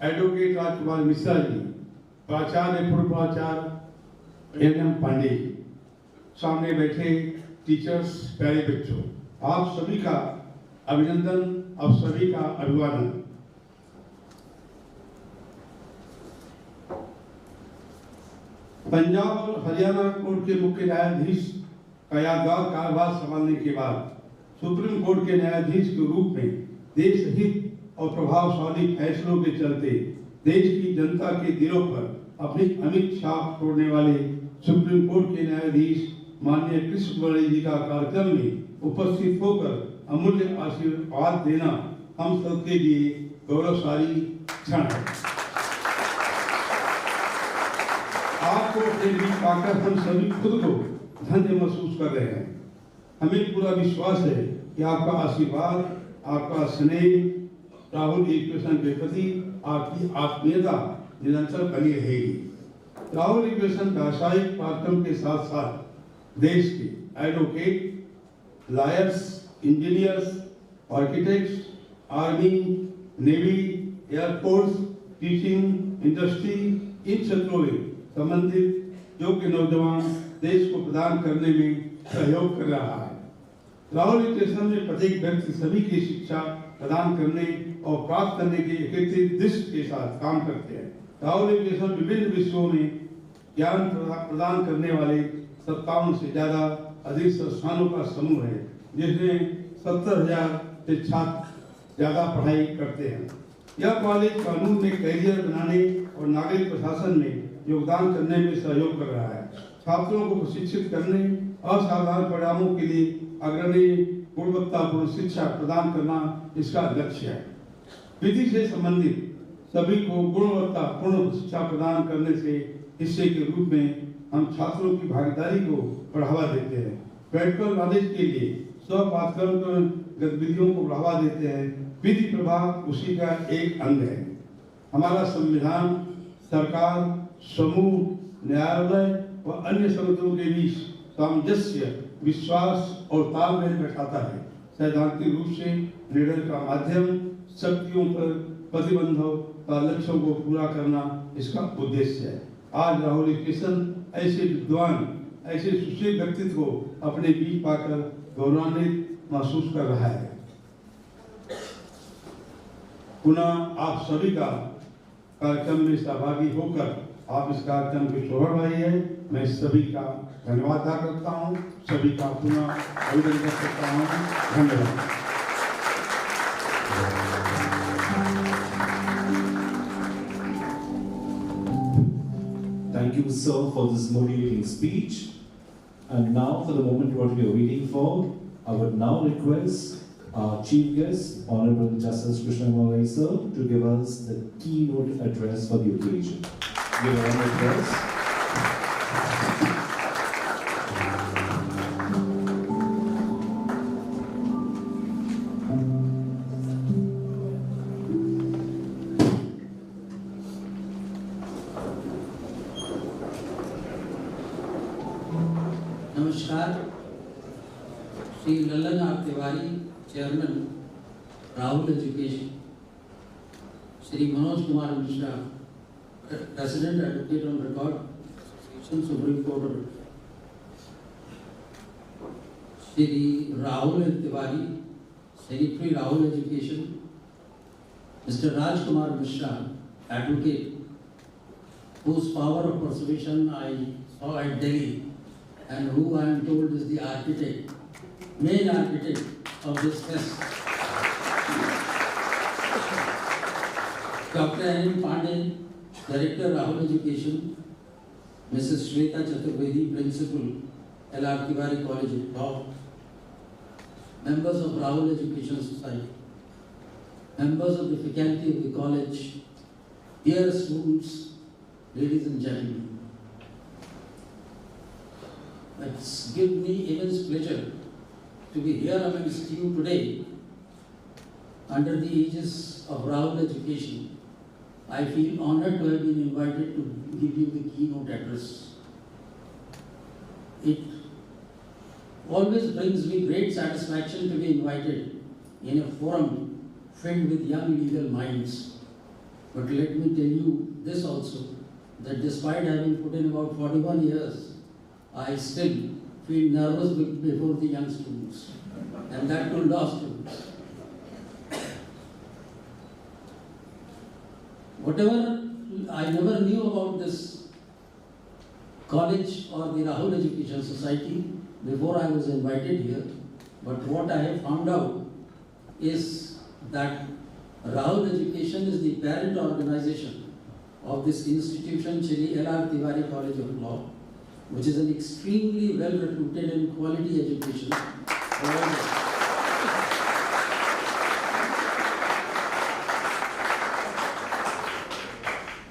Speaker 7: एडवोकेट राजकुमार मिश्रा जी, प्राचार्य पूर्व प्राचार्य एम पांडे जी, सामने बैठे टीचर्स, प्यारे बच्चों, आप सभी का अभिनंदन, आप सभी का अभिवादन। पंजाब और हरियाणा कोर्ट के मुख्य न्यायाधीश का यादगार कार्यभार संभालने के बाद सुप्रीम कोर्ट के न्यायाधीश के रूप में देश हित और प्रभावशाली फैसलों के चलते देश की जनता के दिलों पर अपनी अमिट छाप छोड़ने वाले सुप्रीम कोर्ट के न्यायाधीश माननीय कृष्ण कुमार जी का कार्यक्रम में उपस्थित होकर अमूल्य आशीर्वाद देना हम सबके लिए गौरवशाली क्षण है। आपको अपने बीच पाकर हम सभी खुद को धन्य महसूस कर रहे हैं। हमें पूरा विश्वास है कि आपका आशीर्वाद, आपका स्नेह राहुल एजुकेशन के प्रति आपकी आत्मीयता निरंतर बनी रहेगी। राहुल एजुकेशन व्यावसायिक पाठ्यक्रम के साथ साथ देश के advocate, lawyers, engineers, architects, army, navy, air force, teaching, industry in क्षेत्रों में संबंधित योग्य नौजवान देश को प्रदान करने में सहयोग कर रहा है। राहुल एजुकेशन में प्रत्येक व्यक्ति सभी की शिक्षा प्रदान करने और प्राप्त करने की एकीकृत दृष्टि के साथ काम करते हैं। राहुल एजुकेशन विभिन्न विषयों में ज्ञान प्रदान करने वाले 57 से ज्यादा अधिक संस्थानों का समूह है, जिसमें 70,000 से छात्र ज्यादा पढ़ाई करते हैं। यह कॉलेज कानून में कैरियर बनाने और नागरिक प्रशासन में योगदान करने में सहयोग कर रहा है। छात्रों को प्रशिक्षित करने, असाधारण परिणामों के लिए अग्रणी गुणवत्तापूर्ण शिक्षा प्रदान करना इसका लक्ष्य है। विधि से संबंधित सभी को गुणवत्तापूर्ण शिक्षा प्रदान करने से हिस्से के रूप में हम छात्रों की भागीदारी को बढ़ावा देते हैं। प्रैक्टिकल नॉलेज के लिए स्व पाठ्यक्रम गतिविधियों को बढ़ावा देते हैं। विधि प्रभा उसी का एक अंग है। हमारा संविधान सरकार, समूह, न्यायालय व अन्य संगठनों के बीच सामंजस्य, विश्वास और तालमेल बैठाता है। सैद्धांतिक रूप से निर्णय का माध्यम शक्तियों पर प्रतिबंधों का लक्ष्यों को पूरा करना इसका उद्देश्य है। आज राहुल एजुकेशन ऐसे विद्वान, ऐसे सुशील व्यक्तित्व को अपने बीच पाकर गौरवान्वित महसूस कर रहा है। पुनः आप सभी का कार्यक्रम में सहभागी होकर आप इस कार्यक्रम की शोभा बढ़ाई है। मैं सभी का धन्यवाद अदा करता हूँ, सभी का पुनः अभिनंदन करता हूँ। धन्यवाद।
Speaker 1: Thank you, sir, for this motivating speech. And now, for the moment what we are waiting for, I would now request our chief guest, Honorable Justice Krishna Malai sir, to give us the keynote address for the occasion. Give a round of applause.
Speaker 6: नमस्कार। Shri Lallan R Tiwari, chairman Rahul education, Shri Manoj Kumar Mishra, president advocate on record Supreme Court, Shri Rahul Tiwari, secretary Rahul Education, mister Rajkumar Mishra, advocate, whose power of persuasion I saw at Delhi and who I am told is the architect, main architect of this fest. Dr. N. Pandey, Director Rahul Education, Mrs. Shweta Chaturvedi, Principal, L.R. Tiwari College of Law, members of Rahul Education Society, members of the faculty of the college, dear students, ladies and gentlemen. It's given me immense pleasure to be here amongst you today under the aegis of Rahul Education. I feel honored to have been invited to give you the keynote address. It always brings me great satisfaction to be invited in a forum filled with young legal minds. But let me tell you this also, that despite having put in about 41 years, I still feel nervous before the young students.
Speaker 8: and that to law students. Whatever I never knew about this college or the Rahul Education Society before I was invited here, but what I have found out is that Rahul Education is the parent organization of this institution, Shri L.R. Tiwari College of Law, which is an extremely well-reputed and quality education provider.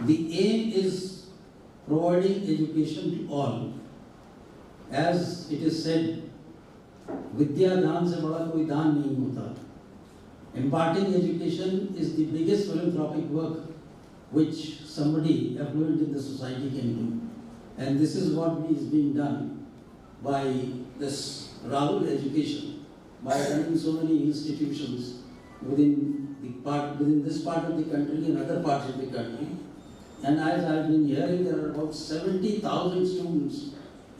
Speaker 8: The aim is providing education to all. As it is said, Vidya daan se bada koi daan nahi hota. Imparting education is the biggest philanthropic work which somebody affluent in the society can do. And this is what is being done by this Rahul Education, by running so many institutions within this part of the country and other parts of the country. And as I've been hearing, there are about 70,000 students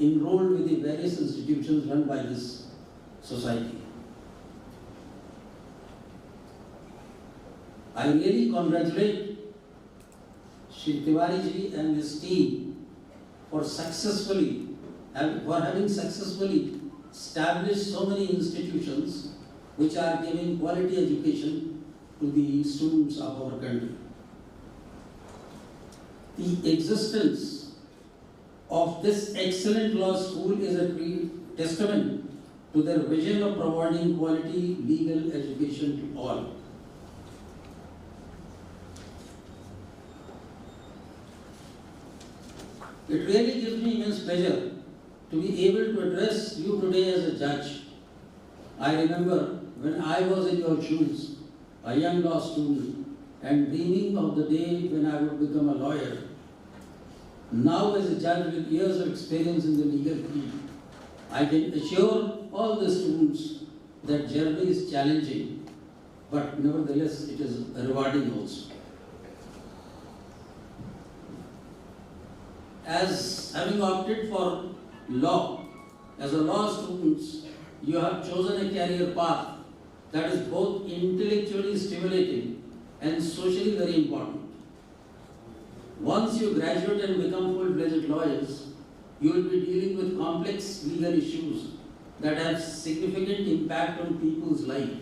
Speaker 8: enrolled with the various institutions run by this society. I really congratulate Shri Tiwari ji and his team for having successfully established so many institutions which are giving quality education to the students of our country. The existence of this excellent law school is a testament to their vision of providing quality legal education to all. It really gives me immense pleasure to be able to address you today as a judge. I remember when I was in your shoes, a young law student, and dreaming of the day when I would become a lawyer. Now as a judge with years of experience in the legal field, I can assure all the students that journey is challenging, but nevertheless it is rewarding also. As having opted for law, as a law student, you have chosen a career path that is both intellectually stimulating and socially very important. Once you graduate and become full-fledged lawyers, you will be dealing with complex legal issues that have significant impact on people's life.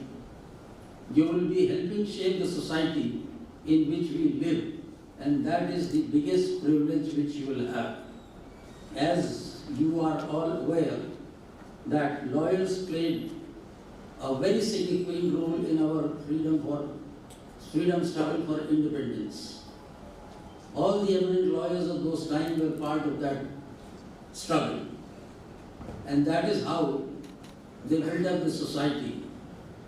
Speaker 8: You will be helping shape the society in which we live, and that is the biggest privilege which you will have. As you are all aware that lawyers played a very significant role in our freedom struggle for independence. All the eminent lawyers of those times were part of that struggle. And that is how they built up the society.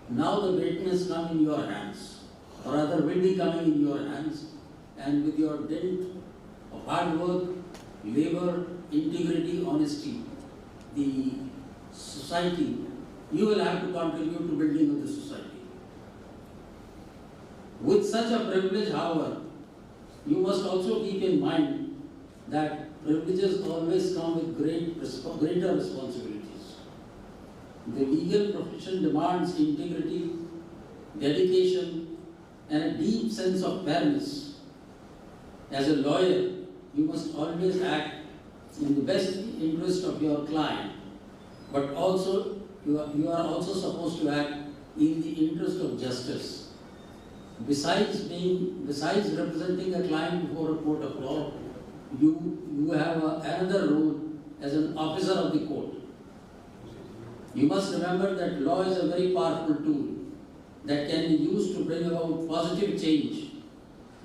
Speaker 8: Now the greatness comes in your hands, or rather will be coming in your hands, and with your dint of hard work, labor, integrity, honesty, the society, you will have to contribute to building of the society. With such a privilege, however, you must also keep in mind that privileges always come with greater responsibilities. The legal profession demands integrity, dedication, and a deep sense of fairness. As a lawyer, you must always act in the best interest of your client, but also you are also supposed to act in the interest of justice. Besides representing a client before a court of law, you have another role as an officer of the court. You must remember that law is a very powerful tool that can be used to bring about positive change,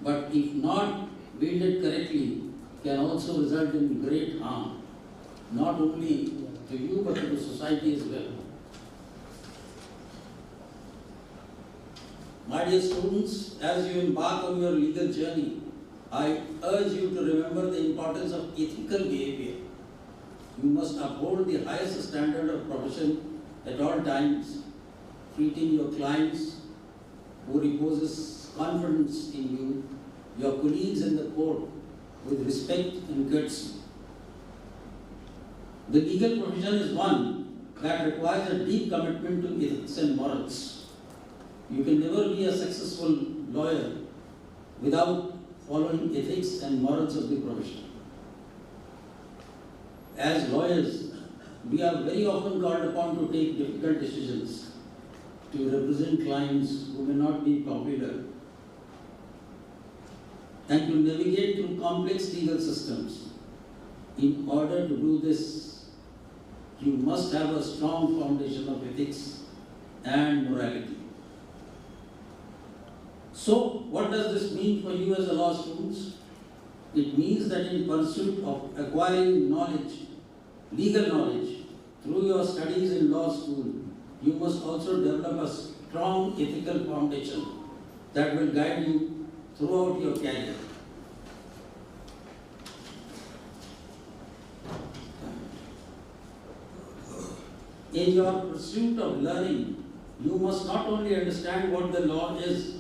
Speaker 8: but if not wielded correctly, can also result in great harm, not only to you but to the society as well. My dear students, as you embark on your legal journey, I urge you to remember the importance of ethical behavior. You must uphold the highest standard of profession at all times, treating your clients who reposes confidence in you, your colleagues in the court, with respect and courtesy. The legal profession is one that requires a deep commitment to ethics and morals. You can never be a successful lawyer without following ethics and morals of the profession. As lawyers, we are very often called upon to take difficult decisions, to represent clients who may not be popular, and to navigate through complex legal systems. In order to do this, you must have a strong foundation of ethics and morality. So, what does this mean for you as a law students? It means that in pursuit of acquiring knowledge, legal knowledge, through your studies in law school, you must also develop a strong ethical foundation that will guide you throughout your career. In your pursuit of learning, you must not only understand what the law is,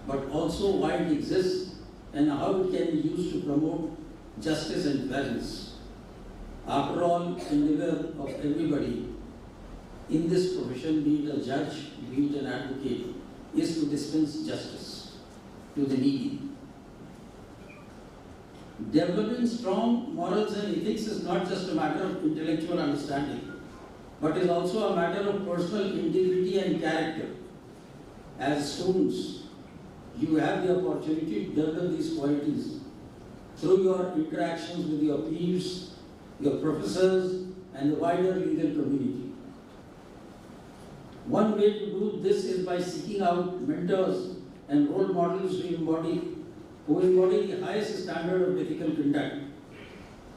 Speaker 8: but also why it exists and how it can be used to promote justice and fairness. After all, the endeavor of everybody in this profession, be it a judge, be it an advocate, is to dispense justice to the needy. Developing strong morals and ethics is not just a matter of intellectual understanding, but is also a matter of personal integrity and character. As students, you have the opportunity to develop these qualities through your interactions with your peers, your professors, and the wider legal community. One way to do this is by seeking out mentors and role models who embody the highest standard of ethical conduct.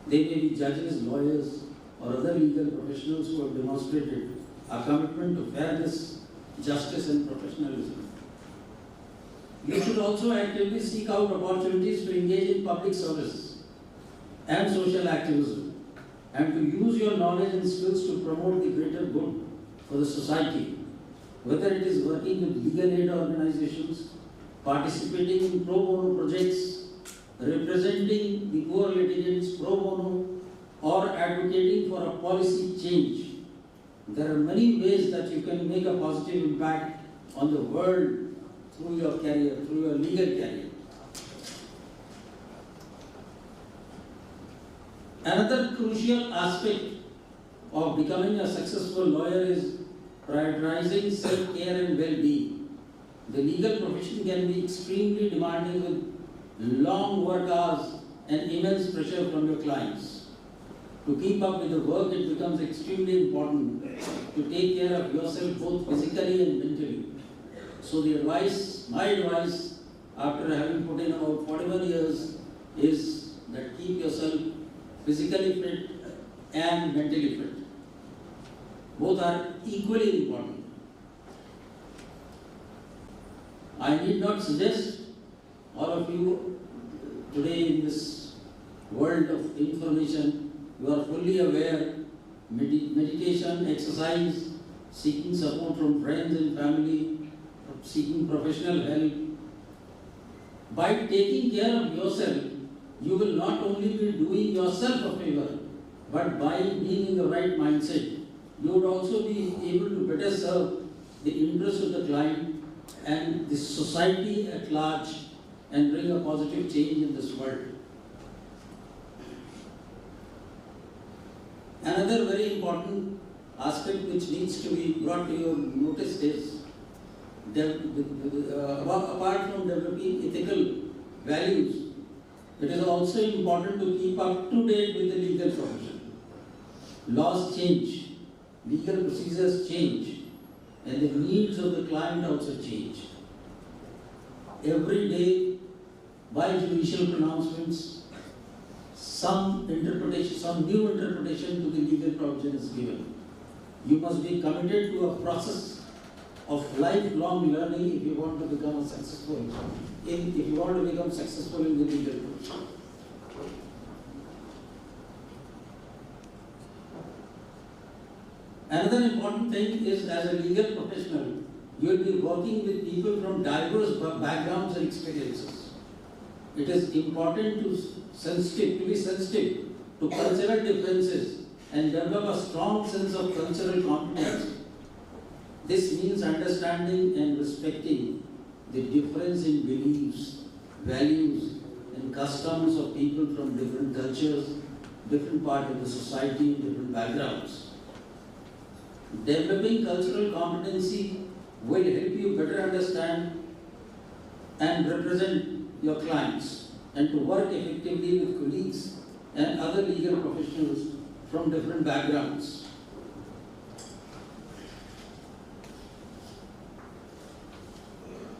Speaker 8: They may be judges, lawyers, or other legal professionals who have demonstrated a commitment to fairness, justice, and professionalism. You should also actively seek out opportunities to engage in public service and social activism, and to use your knowledge and skills to promote the greater good for the society, whether it is working with legal aid organizations, participating in pro bono projects, representing the poor litigants pro bono, or advocating for a policy change. There are many ways that you can make a positive impact on the world through your career, through your legal career. Another crucial aspect of becoming a successful lawyer is prioritizing self-care and well-being. The legal profession can be extremely demanding with long work hours and immense pressure from your clients. To keep up with the work, it becomes extremely important to take care of yourself both physically and mentally. So my advice, after having put in about 41 years, is that keep yourself physically fit and mentally fit. Both are equally important. I need not suggest all of you today in this world of information, you are fully aware, meditation, exercise, seeking support from friends and family, seeking professional help. By taking care of yourself, you will not only be doing yourself a favor, but by being in the right mindset, you would also be able to better serve the interests of the client and the society at large and bring a positive change in this world. Another very important aspect which needs to be brought to your notice is apart from developing ethical values, it is also important to keep up to date with the legal profession. Laws change, legal procedures change, and the needs of the client also change. Every day, by judicial pronouncements, some new interpretation to the legal provision is given. You must be committed to a process of lifelong learning if you want to become successful in the legal profession. Another important thing is, as a legal professional, you will be working with people from diverse backgrounds and experiences. It is important to be sensitive to cultural differences and develop a strong sense of cultural competence. This means understanding and respecting the difference in beliefs, values, and customs of people from different cultures, different parts of the society, different backgrounds. Developing cultural competency will help you better understand and represent your clients and to work effectively with colleagues and other legal professionals from different backgrounds.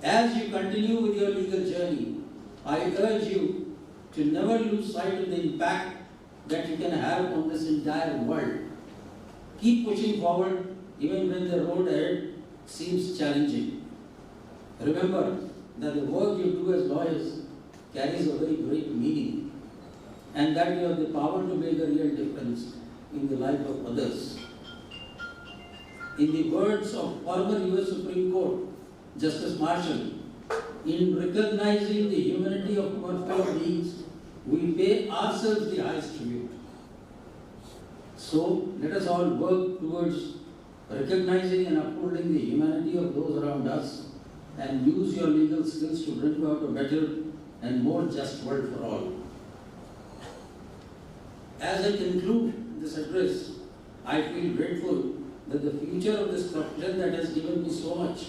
Speaker 8: As you continue with your legal journey, I urge you to never lose sight of the impact that you can have on this entire world. Keep pushing forward even when the road ahead seems challenging. Remember that the work you do as lawyers carries a very great meaning and that you have the power to make a real difference in the life of others. In the words of former US Supreme Court Justice Marshall, in recognizing the humanity of our fellow beings, we pay ourselves the highest tribute. So let us all work towards recognizing and upholding the humanity of those around us and use your legal skills to bring about a better and more just world for all. As I conclude this address, I feel grateful that the future of this profession that has given me so much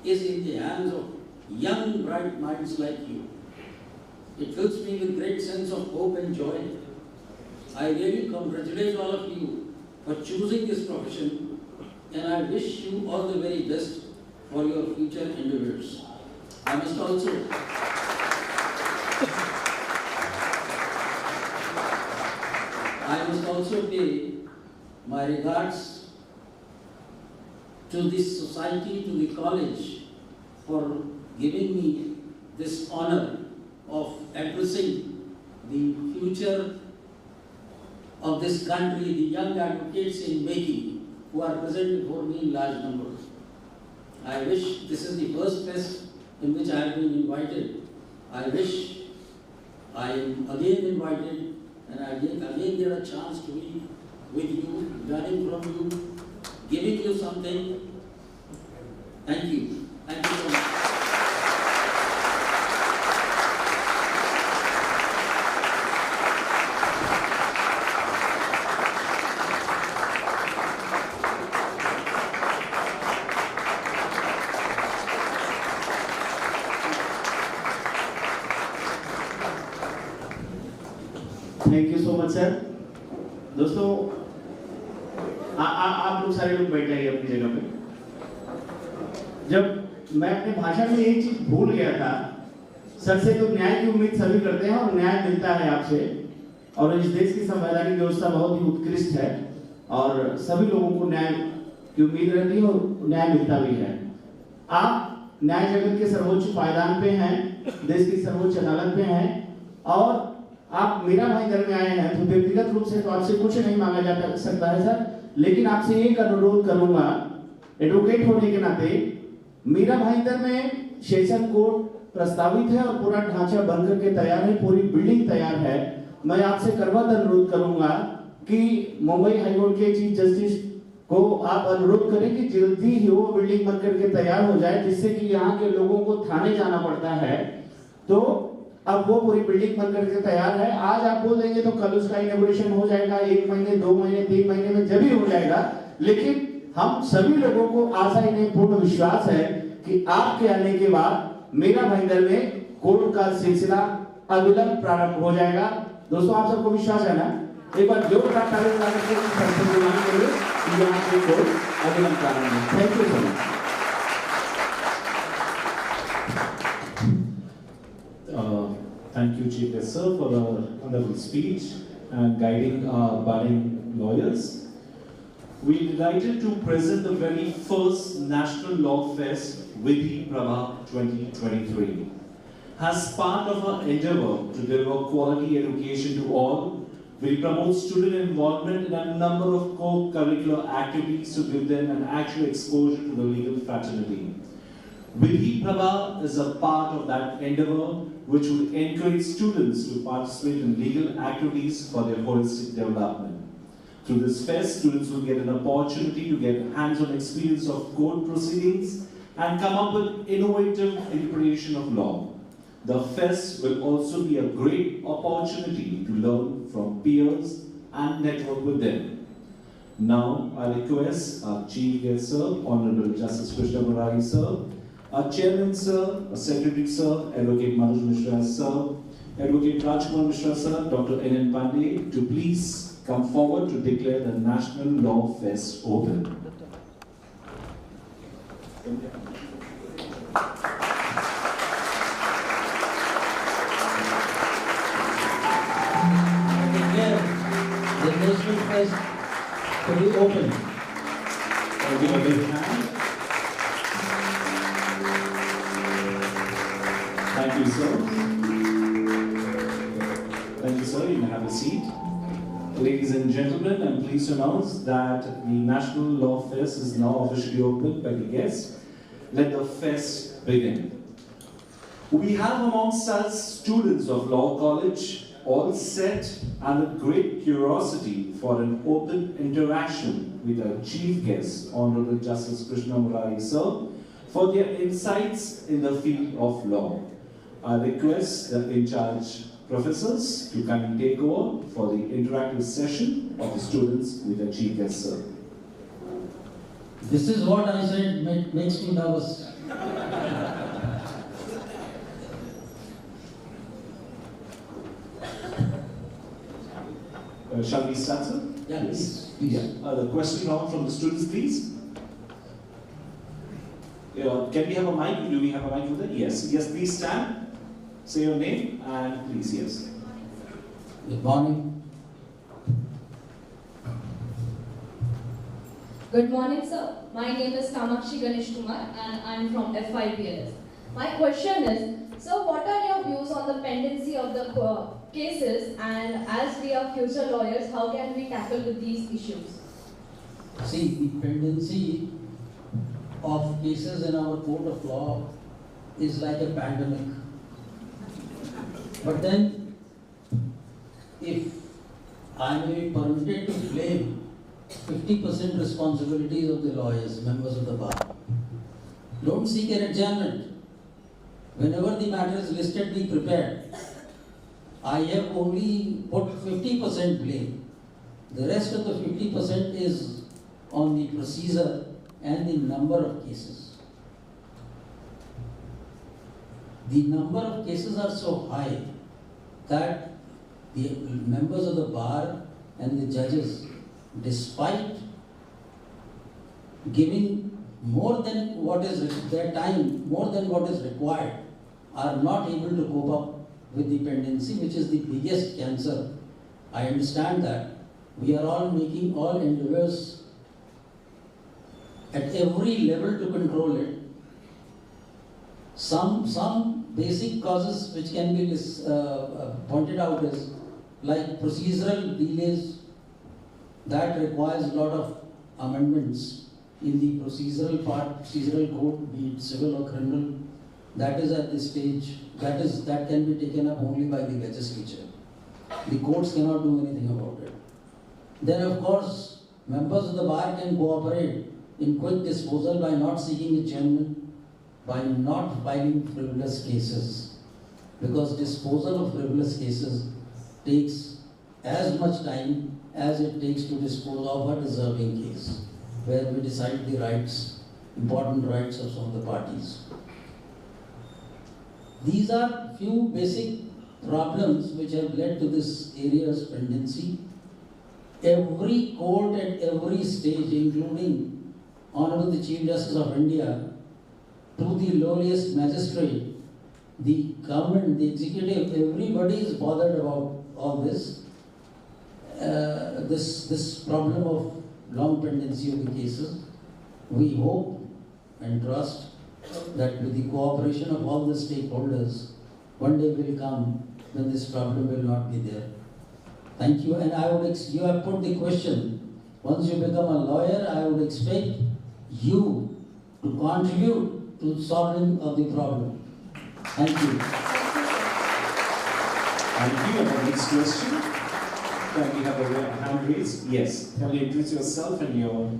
Speaker 8: is in the hands of young, bright minds like you. It fills me with great sense of hope and joy. I really congratulate all of you for choosing this profession, and I wish you all the very best for your future endeavors. I must also pay my regards to this society, to the college, for giving me this honor of addressing the future of this country, the young advocates in making who are present before me in large numbers. I wish this is the first fest in which I have been invited. I wish I am again invited and I again get a chance to be with you, learning from you, giving you something. Thank you. Thank you so much.
Speaker 5: Thank you so much sir. दोस्तों आप लोग सारे लोग बैठ जाइए अपनी जगह पे। जब मैं अपने भाषण में एक चीज भूल गया था, सर से तो न्याय की उम्मीद सभी करते हैं और न्याय मिलता है आपसे, और इस देश की संवैधानिक व्यवस्था बहुत ही उत्कृष्ट है और सभी लोगों को न्याय की उम्मीद रहती है और न्याय मिलता भी है। आप न्याय जगत के सर्वोच्च पायदान पे हैं, देश की सर्वोच्च अदालत पे हैं और आप मेरा भाई घर में आए हैं, तो व्यक्तिगत रूप से तो आपसे कुछ नहीं मांगा जा सकता है सर, लेकिन आपसे एक अनुरोध करूंगा एडवोकेट होने के नाते। मीरा भाईंदर में सेशन कोर्ट प्रस्तावित है और पूरा ढांचा बनकर के तैयार है, पूरी बिल्डिंग तैयार है। मैं आपसे करबद्ध अनुरोध करूंगा कि मुंबई हाईकोर्ट के चीफ जस्टिस को आप अनुरोध करें कि जल्दी ही वो बिल्डिंग बनकर के तैयार हो जाए, जिससे कि यहाँ के लोगों को थाने जाना पड़ता है। तो अब वो पूरी बिल्डिंग बनकर के तैयार है। आज आप बोल देंगे तो कल उसका इनॉग्रेशन हो जाएगा, 1 महीने 2 महीने 3 महीने में जब भी हो जाएगा। लेकिन हम सभी लोगों को आशा ही नहीं पूर्ण विश्वास है कि आपके आने के बाद मीरा भाईंदर में कोर्ट का सिलसिला अविलंब प्रारंभ हो जाएगा। दोस्तों आप सबको विश्वास है ना? एक बार जोरदार ताली बजा करके यहाँ पे कोर्ट अविलंब प्रारंभ है। Thank you so much.
Speaker 1: Thank you, Chief Guest Sir, for the wonderful speech and guiding our budding lawyers. We are delighted to present the very first National Law Fest, Vidhiprabha 2023. As part of our endeavor to deliver quality education to all, we promote student involvement in a number of co-curricular activities to give them an actual exposure to the legal fraternity. Vidhiprabha is a part of that endeavor, which will encourage students to participate in legal activities for their holistic development. Through this fest, students will get an opportunity to get hands-on experience of court proceedings and come up with innovative interpretation of law. The fest will also be a great opportunity to learn from peers and network with them. Now, I request our Chief Guest Sir, Honorable Justice Krishna Murari Sir, our Chairman Sir, our Secretary Sir, Advocate Manoj Mishra Sir, Advocate Rajkumar Mishra Sir, Dr. N.N. Pandey, to please come forward to declare the National Law Fest open.
Speaker 6: The National Fest to be open.
Speaker 1: Give a big hand. Thank you, sir. Thank you, sir. You may have a seat. Ladies and gentlemen, I'm pleased to announce that the National Law Fest is now officially open by the guests. Let the fest begin. We have amongst us students of Law College, all set and with great curiosity for an open interaction with our chief guest, Honorable Justice Krishna Murari Sir, for their insights in the field of law. I request the in-charge professors to kindly take over for the interactive session of the students with the chief guest, sir.
Speaker 8: This is what I said makes me nervous.
Speaker 1: Shall we start, sir?
Speaker 8: Yeah,
Speaker 1: Yes.
Speaker 8: please.
Speaker 1: Yeah. The question round from the students, please. Can we have a mic? Do we have a mic for that? Yes. Yes, please stand. Say your name and please, yes.
Speaker 8: Good morning.
Speaker 9: Good morning, sir. My name is Kamakshi Ganesh Kumar and I am from FIPLS. My question is, sir, what are your views on the pendency of the cases, and as we are future lawyers, how can we tackle with these issues?
Speaker 8: See, the pendency of cases in our court of law is like a pandemic. But then, if I may be permitted to blame 50% responsibilities of the lawyers, members of the bar, don't seek an adjournment. Whenever the matter is listed, be prepared. I have only put 50% blame. The rest of the 50% is on the procedure and the number of cases. The number of cases are so high that the members of the bar and the judges, despite giving more than what is their time, more than what is required, are not able to cope up with the pendency, which is the biggest cancer. I understand that. We are all making all endeavors at every level to control it. Some basic causes which can be pointed out is like procedural delays that requires a lot of amendments in the procedural part, procedural code, be it civil or criminal. That is at this stage, that can be taken up only by the legislature. The courts cannot do anything about it. Then of course, members of the bar can cooperate in quick disposal by not seeking adjournment, by not filing frivolous cases. Because disposal of frivolous cases takes as much time as it takes to dispose of a deserving case, where we decide the rights, important rights of some of the parties. These are few basic problems which have led to this area's pendency. Every court at every stage, including Honorable the Chief Justice of India, to the lowliest magistrate, the government, the executive, everybody is bothered about all this. This problem of long pendency of the cases. We hope and trust that with the cooperation of all the stakeholders, one day will come when this problem will not be there. Thank you. And you have put the question, once you become a lawyer, I would expect you to contribute to solving of the problem. Thank you.
Speaker 1: Thank you. And the next question. Can we have a hand raised? Yes. Can you introduce yourself and your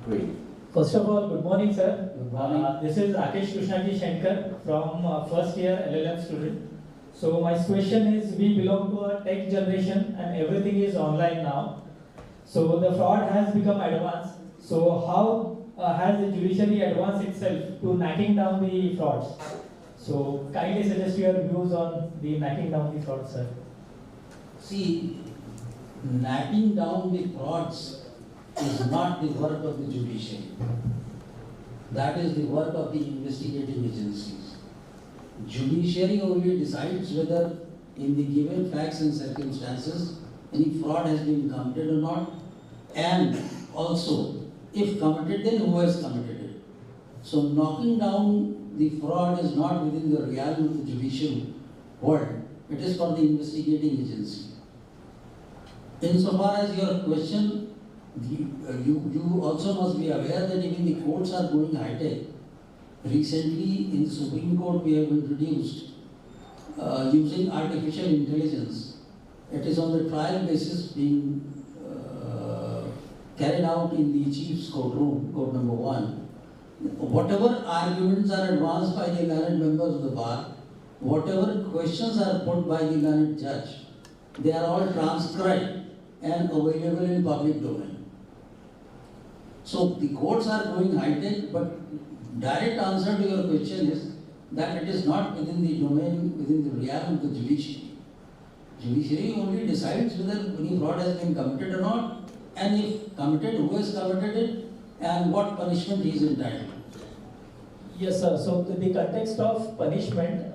Speaker 1: grade?
Speaker 10: First of all, good morning, sir.
Speaker 6: Good morning.
Speaker 10: This is Rakesh Krishnaji Shankar from first year LLM student. So my question is, we belong to a tech generation and everything is online now. So the fraud has become advanced. So how has the judiciary advanced itself to knocking down the frauds? So kindly suggest your views on the knocking down the frauds, sir.
Speaker 8: See, knocking down the frauds is not the work of the judiciary. That is the work of the investigating agencies. Judiciary only decides whether in the given facts and circumstances any fraud has been committed or not, and also if committed, then who has committed it. So knocking down the fraud is not within the realm of the judicial world. It is for the investigating agency. Insofar as your question, you also must be aware that even the courts are going high-tech. Recently, in the Supreme Court, we have introduced using artificial intelligence. It is on the trial basis being carried out in the Chief's courtroom, court number 1. Whatever arguments are advanced by the learned members of the bar, whatever questions are put by the learned judge, they are all transcribed and available in public domain. So the courts are going high-tech, but direct answer to your question is that it is not within the domain, within the realm of the judiciary. Judiciary only decides whether any fraud has been committed or not, and if committed, who has committed it, and what punishment he is entitled.
Speaker 10: Yes, sir. So the context of punishment,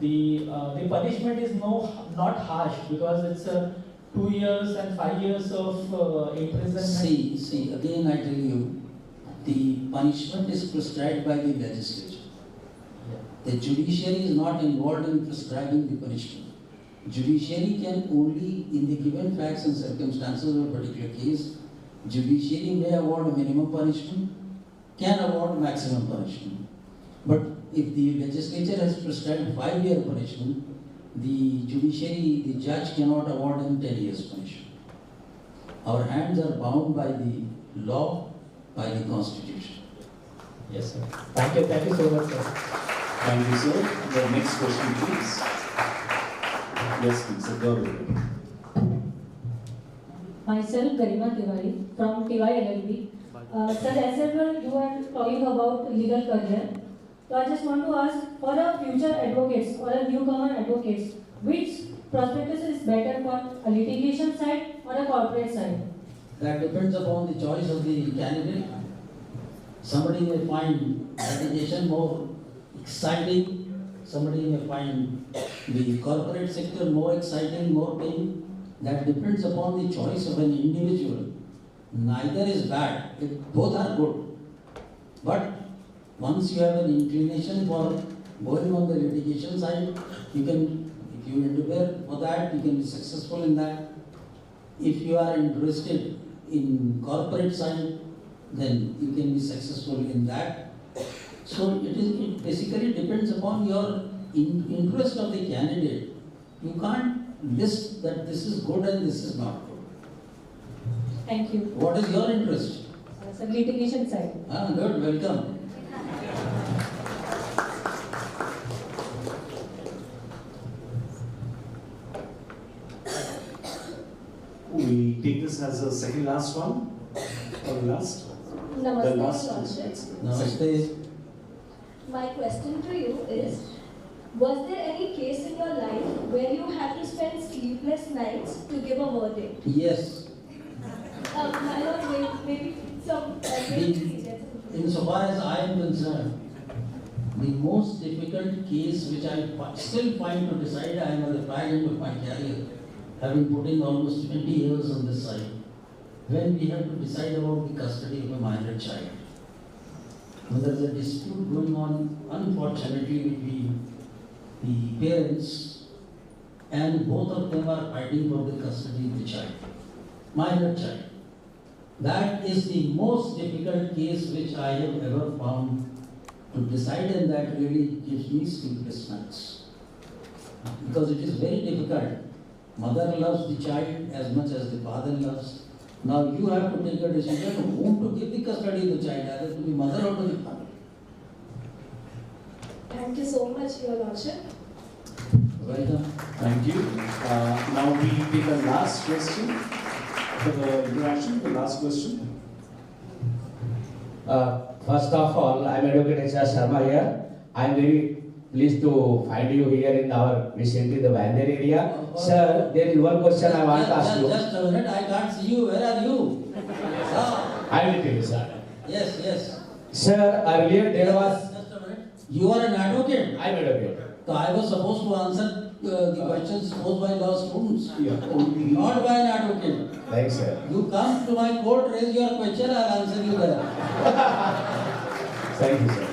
Speaker 10: the punishment is not harsh because it's 2 years and 5 years of imprisonment.
Speaker 8: See, again I tell you, the punishment is prescribed by the legislature. The judiciary is not involved in prescribing the punishment. Judiciary can only, in the given facts and circumstances of a particular case, judiciary may award a minimum punishment, can award maximum punishment. But if the legislature has prescribed 5-year punishment, the judiciary, the judge cannot award him 10 years punishment. Our hands are bound by the law, by the constitution.
Speaker 10: Yes, sir. Thank you so much, sir.
Speaker 1: Thank you, sir. The next question, please. Yes, please. Sir, go ahead.
Speaker 11: Myself, Garima Tiwari from TY LLB. Sir, as well, you are talking about legal career. So I just want to ask, for our future advocates or a newcomer advocates, which prospectus is better for a litigation side or a corporate side?
Speaker 8: That depends upon the choice of the candidate. Somebody may find litigation more exciting. Somebody may find the corporate sector more exciting, more paying. That depends upon the choice of an individual. Neither is bad. Both are good. But once you have an inclination for going on the litigation side, you can, if you endeavor for that, you can be successful in that. If you are interested in corporate side, then you can be successful in that. So it basically depends upon your interest of the candidate. You can't list that this is good and this is not good.
Speaker 11: Thank you.
Speaker 8: What is your interest?
Speaker 11: Sir, litigation side.
Speaker 8: Good, welcome.
Speaker 1: We take this as a second last one, or last?
Speaker 9: Namaste,
Speaker 1: The last
Speaker 9: Lordship.
Speaker 8: Namaste.
Speaker 9: My question to you is, was there any case in your life where you had to spend sleepless nights to give a verdict?
Speaker 8: Yes.
Speaker 9: I don't maybe some
Speaker 8: Insofar as I am concerned, the most difficult case which I still find to decide, I am at the fag end of my career, having put in almost 20 years on this side, when we have to decide about the custody of a minor child. When there is a dispute going on, unfortunately, between the parents, and both of them are fighting for the custody of the child, minor child. That is the most difficult case which I have ever found to decide, and that really gives me sleepless nights. Because it is very difficult Mother loves the child as much as the father loves. Now you have to take a decision whom to give the custody of the child, either to the mother or to the father.
Speaker 9: Thank you so much, Your Lordship.
Speaker 8: Welcome.
Speaker 1: Thank you. Now we take the last question for the interaction. The last question.
Speaker 12: First of all, I'm Advocate H.R. Sharma here. I'm very pleased to find you here in our recently the Bandar area. Sir, there is one question I want to ask you.
Speaker 8: Just a minute, I can't see you. Where are you?
Speaker 12: I will tell you, sir.
Speaker 8: Yes, yes.
Speaker 12: Sir, earlier there was.
Speaker 8: Just a minute. You are an advocate.
Speaker 12: I'm advocate.
Speaker 8: So I was supposed to answer the questions posed by law students,
Speaker 12: Yeah.
Speaker 8: not by an advocate.
Speaker 12: Thanks, sir.
Speaker 8: You come to my court, raise your question, I'll answer you there.
Speaker 12: Thank you, sir.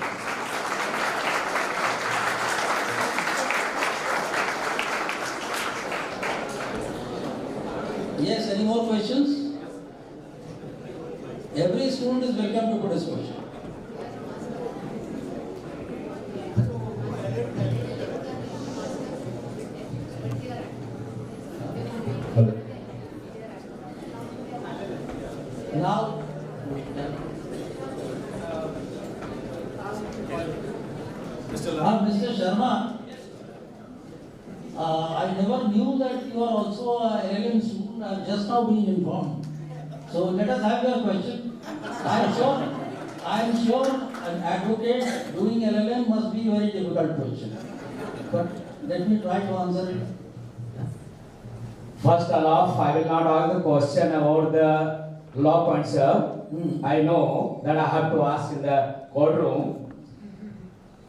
Speaker 8: Yes, any more questions? Every student is welcome to put his question. Now, Mr. Sharma, I never knew that you are also a LLM student. I have just now been informed. So let us have your question. I am sure an advocate doing LLM must be a very difficult question. But let me try to answer it.
Speaker 12: First off, I will not ask the question about the law points, sir. I know that I have to ask in the courtroom.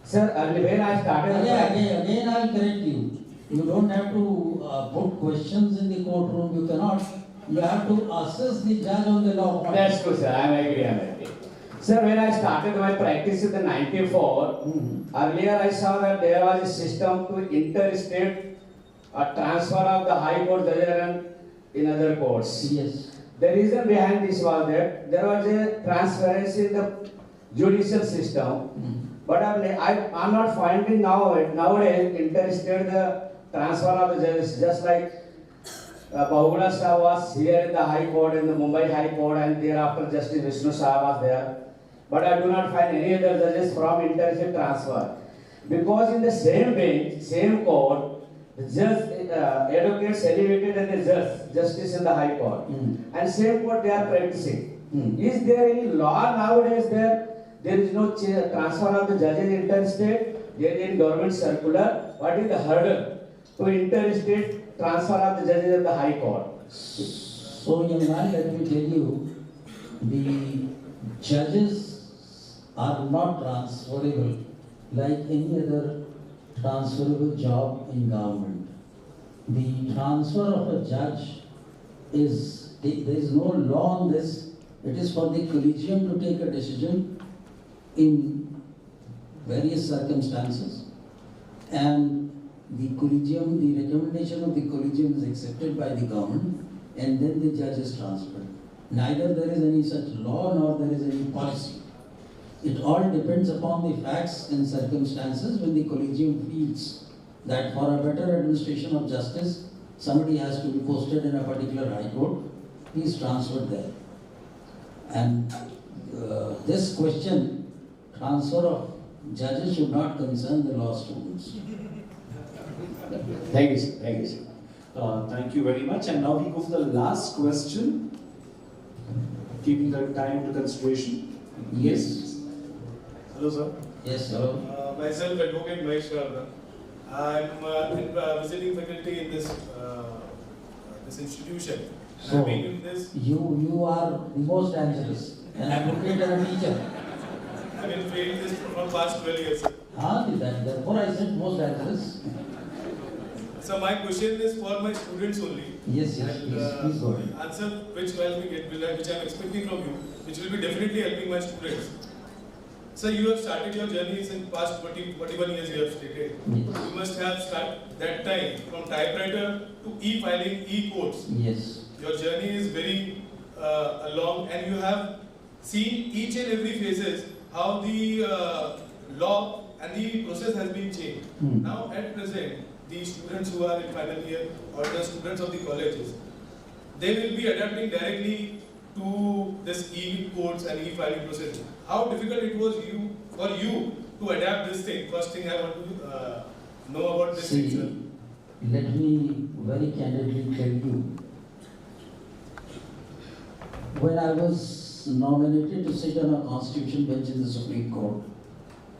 Speaker 12: Sir, when I started...
Speaker 8: Again I will correct you. You don't have to put questions in the courtroom. You cannot. You have to assess the judge on the law point.
Speaker 12: That's true, sir. I agree. Sir, when I started my practice in the 94, earlier I saw that there was a system to interstate a transfer of the High Court judges in other courts.
Speaker 8: Yes.
Speaker 12: The reason behind this was that there was a transparency in the judicial system. But I'm not finding nowadays interstate the transfer of the judges, just like Bahuguna Shah was here in the High Court, in the Mumbai High Court, and thereafter Justice Vishnu Shah was there. But I do not find any other judges from interstate transfer. Because in the same bench, same court, the judge, advocates elevated as the justice in the High Court. And same court they are practicing. Is there any law nowadays there? There is no transfer of the judges interstate. There is in government circular. What is the hurdle to interstate transfer of the judges of the High Court?
Speaker 8: So, young man, let me tell you, the judges are not transferable like any other transferable job in government. The transfer of a judge is, there is no law on this. It is for the collegium to take a decision in various circumstances, and the collegium, the recommendation of the collegium is accepted by the government, and then the judge is transferred. Neither there is any such law nor there is any policy. It all depends upon the facts and circumstances when the collegium feels that for a better administration of justice, somebody has to be posted in a particular high court, he is transferred there. And this question, transfer of judges, should not concern the law students.
Speaker 12: Thank you, sir. Thank you, sir.
Speaker 1: Thank you very much. And now we go for the last question, keeping the time to consideration.
Speaker 8: Yes.
Speaker 13: Hello, sir.
Speaker 8: Yes, hello.
Speaker 13: Myself, Advocate Mahesh Karna. I'm visiting faculty in this institution.
Speaker 8: So,
Speaker 13: I've been in this.
Speaker 8: You are the most dangerous, an advocate and a teacher.
Speaker 13: I've been training this for past 12 years, sir.
Speaker 8: Therefore I said most dangerous.
Speaker 13: So my question is for my students only.
Speaker 8: Yes, please go ahead.
Speaker 13: Answer which I'm expecting from you, which will be definitely helping my students. So you have started your journey since past 41 years you have stated.
Speaker 8: Yes.
Speaker 13: You must have started that time from typewriter to e-filing, e-courts.
Speaker 8: Yes.
Speaker 13: Your journey is very long, and you have seen each and every phases how the law and the process has been changed. Now at present, the students who are in final year or the students of the colleges, they will be adapting directly to this e-courts and e-filing process. How difficult it was for you to adapt this thing? First thing I want to know about this thing, sir.
Speaker 8: Let me very candidly tell you, when I was nominated to sit on a constitution bench in the Supreme Court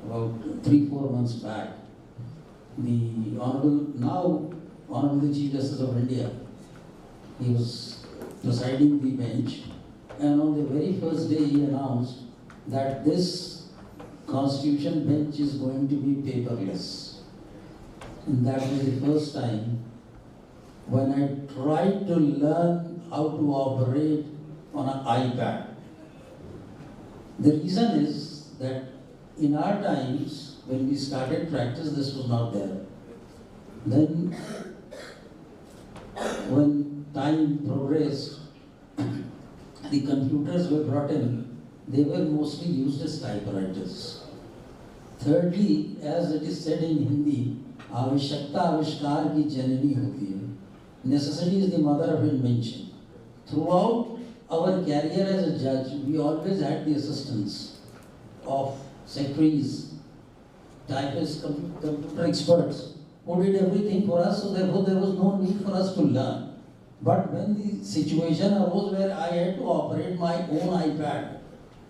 Speaker 8: about 3-4 months back, the Honorable Chief Justice of India, he was presiding the bench, and on the very first day he announced that this constitution bench is going to be paperless. And that was the first time when I tried to learn how to operate on an iPad. The reason is that in our times, when we started practice, this was not there. Then, when time progressed, the computers were brought in, they were mostly used as typewriters. Thirdly, as it is said in Hindi, आवश्यकता आविष्कार की जननी होती है. Necessity is the mother of invention. Throughout our career as a judge, we always had the assistance of secretaries, typists, computer experts who did everything for us, so therefore there was no need for us to learn. But when the situation arose where I had to operate my own iPad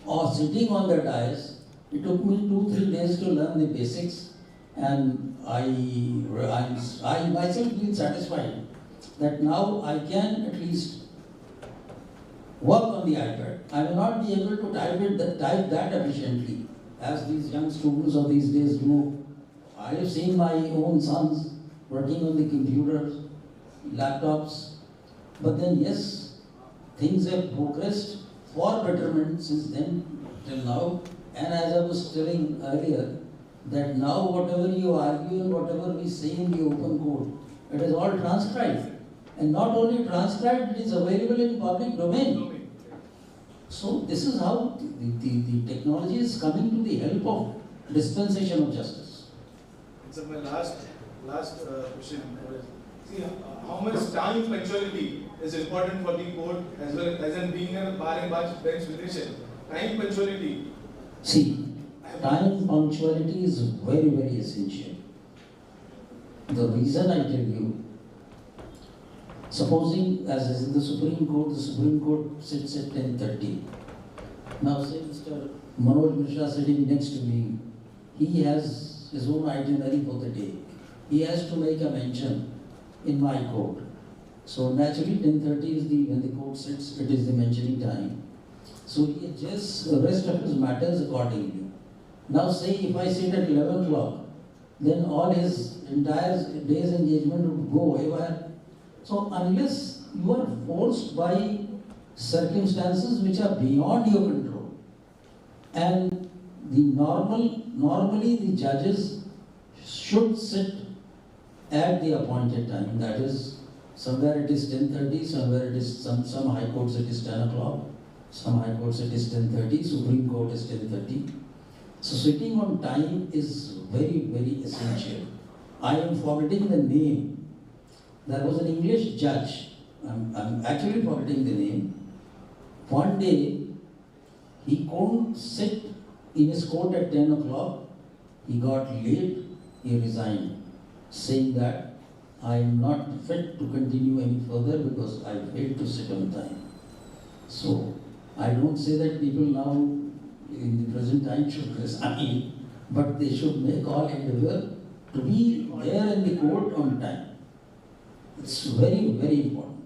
Speaker 8: or sitting on the dais, it took me 2-3 days to learn the basics, and I myself feel satisfied that now I can at least work on the iPad. I will not be able to type that efficiently as these young students of these days do. I have seen my own sons working on the computers, laptops, but then yes, things have progressed for betterment since then till now. And as I was telling earlier, that now whatever you argue and whatever we say in the open court, it is all transcribed. And not only transcribed, it is available in public domain. So this is how the technology is coming to the help of dispensation of justice.
Speaker 13: So my last question. See, how much time punctuality is important for the court as well as in being a bar and bench physician? Time punctuality.
Speaker 8: See, time punctuality is very, very essential. The reason I tell you, supposing as is in the Supreme Court sits at 10:30. Now say Mr. Manoj Mishra sitting next to me, he has his own itinerary for the day. He has to make a mention in my court. So naturally 10:30 is when the court sits, it is the mentioning time. So he adjusts the rest of his matters accordingly. Now say if I sit at 11 o'clock, then all his entire day's engagement would go away. So unless you are forced by circumstances which are beyond your control, and normally the judges should sit at the appointed time, that is somewhere it is 10:30, somewhere it is some high courts it is 10 o'clock, some high courts it is 10:30, Supreme Court is 10:30. So sitting on time is very, very essential. I am forgetting the name. There was an English judge, I'm actually forgetting the name. One day, he couldn't sit in his court at 10 o'clock. He got late, he resigned, saying that I am not fit to continue any further because I failed to sit on time. So, I don't say that people now in the present time should resign, but they should make all endeavor to be there in the court on time. It's very, very important.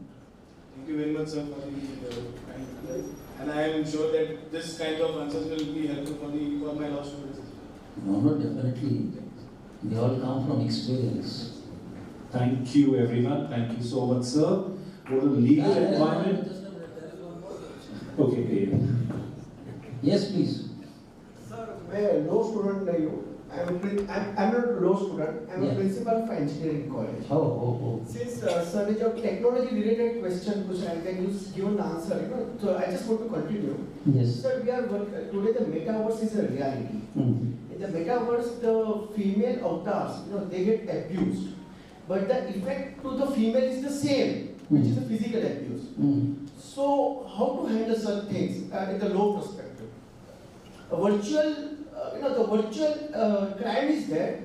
Speaker 13: Thank you very much, sir, for the kind advice. And I am sure that this kind of answers will be helpful for my law students.
Speaker 8: No, definitely. They all come from experience.
Speaker 1: Thank you, everyone. Thank you so much, sir. For the legal environment. Okay.
Speaker 8: Yes, please.
Speaker 14: Sir, मैं law student नहीं हूँ. I'm not a law student. I'm a principal for engineering college.
Speaker 8: Oh.
Speaker 14: Since sir ने जो technology related question पूछा है, can you give an answer? So I just want to continue.
Speaker 8: Yes.
Speaker 14: Sir, today the metaverse is a reality. In in the metaverse, the female avatars, they get abused. But the effect to the female is the same, which is the physical abuse. So, how to handle such things in the law perspective? A virtual, the virtual crime is there.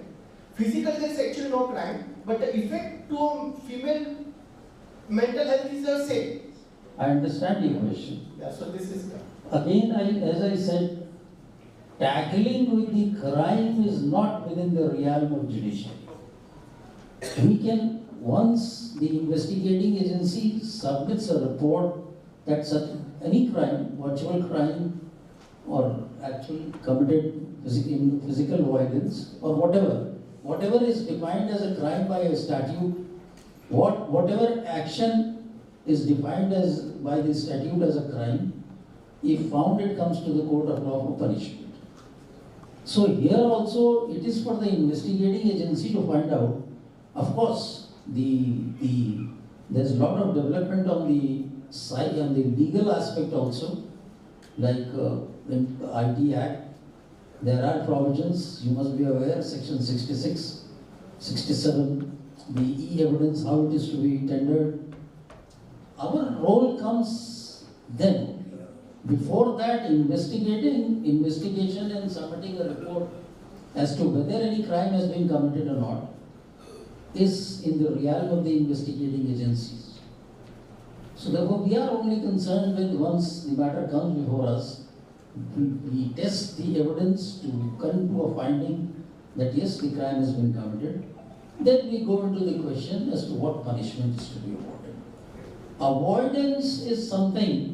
Speaker 14: Physical, there is actually no crime, but the effect to female mental health is the same.
Speaker 15: I understand your question.
Speaker 14: Yeah, so this is
Speaker 15: again, as I said, tackling with the crime is not within the realm of judiciary. We can, once the investigating agency submits a report that such any crime, virtual crime, or actually committed physical violence, or whatever is defined as a crime by a statute, whatever action is defined as by the statute as a crime, if found, it comes to the court of law for punishment. So here also it is for the investigating agency to find out. Of course, there's a lot of development on the side, on the legal aspect also, like in the IT Act. There are provisions, you must be aware, section 66, 67, the e-evidence, how it is to be tendered. Our role comes then. Before that, investigation and submitting a report as to whether any crime has been committed or not is in the realm of the investigating agencies. So therefore, we are only concerned with once the matter comes before us, we test the evidence to come to a finding that yes, the crime has been committed. Then we go into the question as to what punishment is to be awarded. Avoidance is something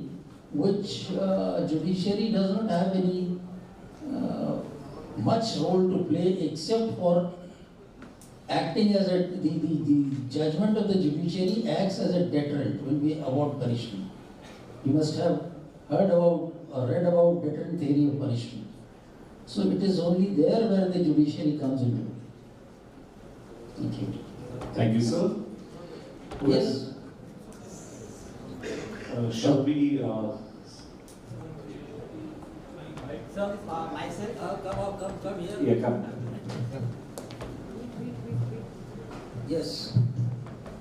Speaker 15: which judiciary does not have any much role to play, except for acting as the judgment of the judiciary acts as a deterrent when we award punishment. You must have heard about or read about deterrent theory of punishment. So it is only there where the judiciary comes into it. Thank you.
Speaker 1: Thank you, sir.
Speaker 15: Yes.
Speaker 1: Shall we?
Speaker 16: Sir, myself. Come here.
Speaker 1: Yeah, come.
Speaker 15: Yes.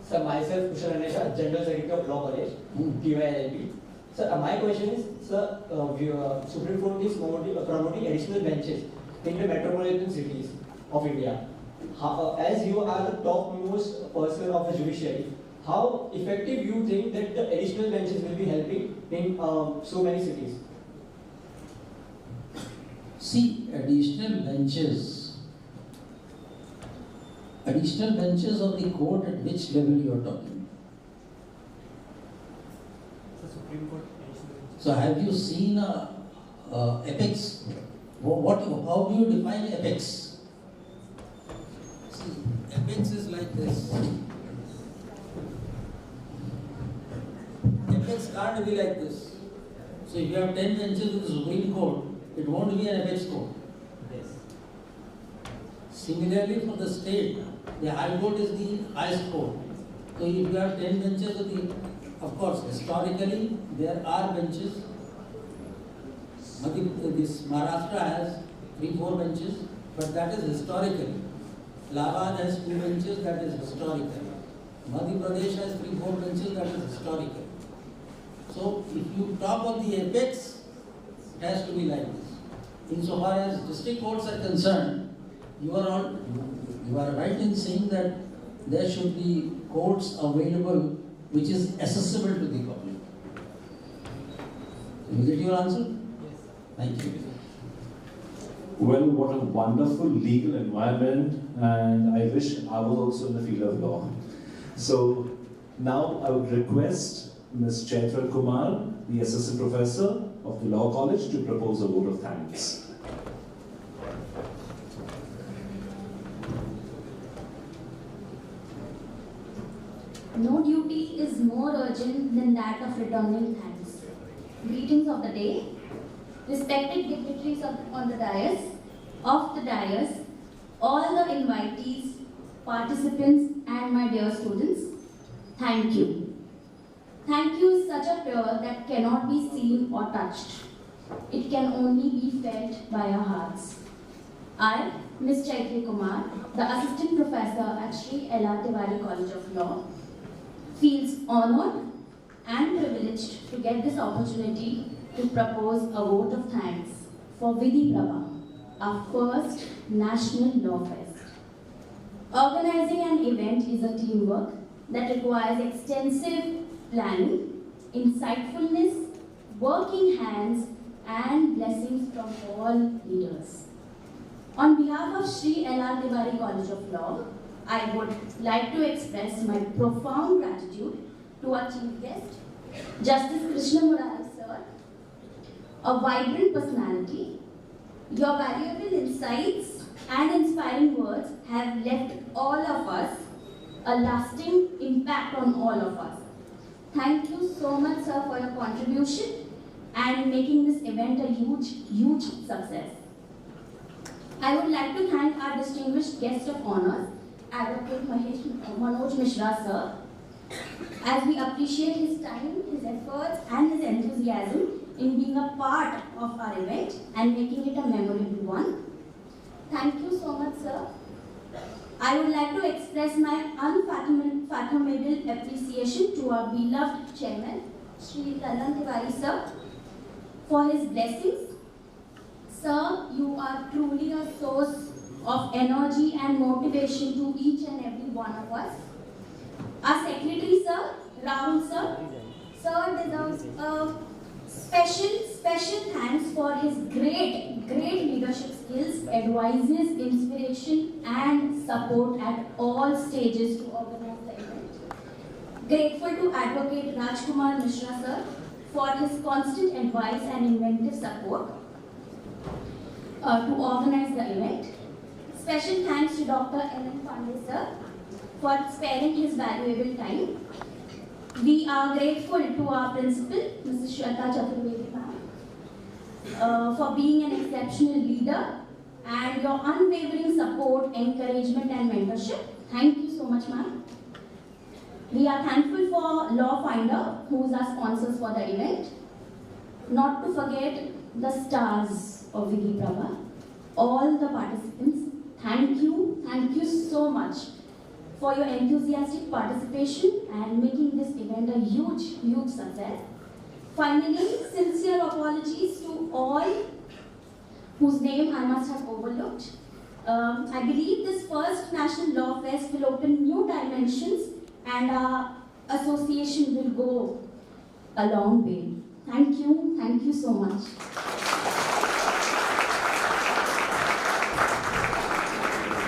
Speaker 16: Sir, myself, Kushal Anesha, General Secretary of Law College, TYLLB. Sir, my question is, sir, Supreme Court is promoting additional benches in the metropolitan cities of India. As you are the topmost person of the judiciary, how effective you think that the additional benches will be helping in so many cities?
Speaker 15: See, additional benches of the court, at which level you are talking?
Speaker 16: Supreme Court.
Speaker 15: So have you seen apex? How do you define apex? See, apex is like this. Apex can't be like this. So if you have 10 benches in the Supreme Court, it won't be an apex court.
Speaker 16: Yes.
Speaker 15: Similarly, for the state, the High Court is the highest court. So if you have 10 benches, of course, historically, there are benches. This Maharashtra has 3-4 benches, but that is historically. Allahabad has 2 benches, that is historical. Madhya Pradesh has 3-4 benches, that is historical. So if you talk of the apex, it has to be like this. Insofar as district courts are concerned, you are right in saying that there should be courts available which is accessible to the public. Is that your answer?
Speaker 16: Yes.
Speaker 15: Thank you.
Speaker 1: Well, what a wonderful legal environment, and I wish I was also in the field of law. So now I would request Ms. Chaitra Kumar, the Assistant Professor of the Law College, to propose a vote of thanks.
Speaker 17: No duty is more urgent than that of returning thanks. Greetings of the day, respected dignitaries on the dais, all the invitees, participants, and my dear students, thank you. Thank you is such a prayer that cannot be seen or touched. It can only be felt by our hearts. I, Ms. Chaitri Kumar, the Assistant Professor at Sri L.R. Tiwari College of Law, feels honored and privileged to get this opportunity to propose a vote of thanks for Vidhiprabha, our first National Law Fest. Organizing an event is a teamwork that requires extensive planning, insightfulness, working hands, and blessings from all leaders. On behalf of Sri L.R. Tiwari College of Law, I would like to express my profound gratitude to our chief guest, Justice Krishna Murari sir, a vibrant personality. Your valuable insights and inspiring words have left all of us a lasting impact on all of us. Thank you so much, sir, for your contribution and making this event a huge success. I would like to thank our distinguished guest of honors, Advocate Manoj Mishra, sir, as we appreciate his time, his efforts, and his enthusiasm in being a part of our event and making it a memorable one. Thank you so much, sir. I would like to express my unfathomable appreciation to our beloved chairman, Sri Lalan Tiwari, sir, for his blessings. Sir, you are truly a source of energy and motivation to each and every one of us. Our secretary, sir, Rahul sir, deserves a special thanks for his great leadership skills, advices, inspiration, and support at all stages to organize the event. Grateful to Advocate Rajkumar Mishra sir for his constant advice and inventive support to organize the event. Special thanks to Dr. N. Pandey sir for sparing his valuable time. We are grateful to our principal, Mrs. Shweta Chaturvedi ma'am, for being an exceptional leader and your unwavering support, encouragement and mentorship. Thank you so much, ma'am. We are thankful for Law Finder, who is our sponsors for the event. Not to forget the stars of Vidhiprabha, all the participants. Thank you so much for your enthusiastic participation and making this event a huge success. Finally, sincere apologies to all whose name I must have overlooked. I believe this first National Law Fest will open new dimensions and our association will go a long way. Thank you so much.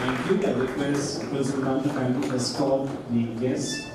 Speaker 1: Thank you. I request President Ma'am to kindly escort the guests.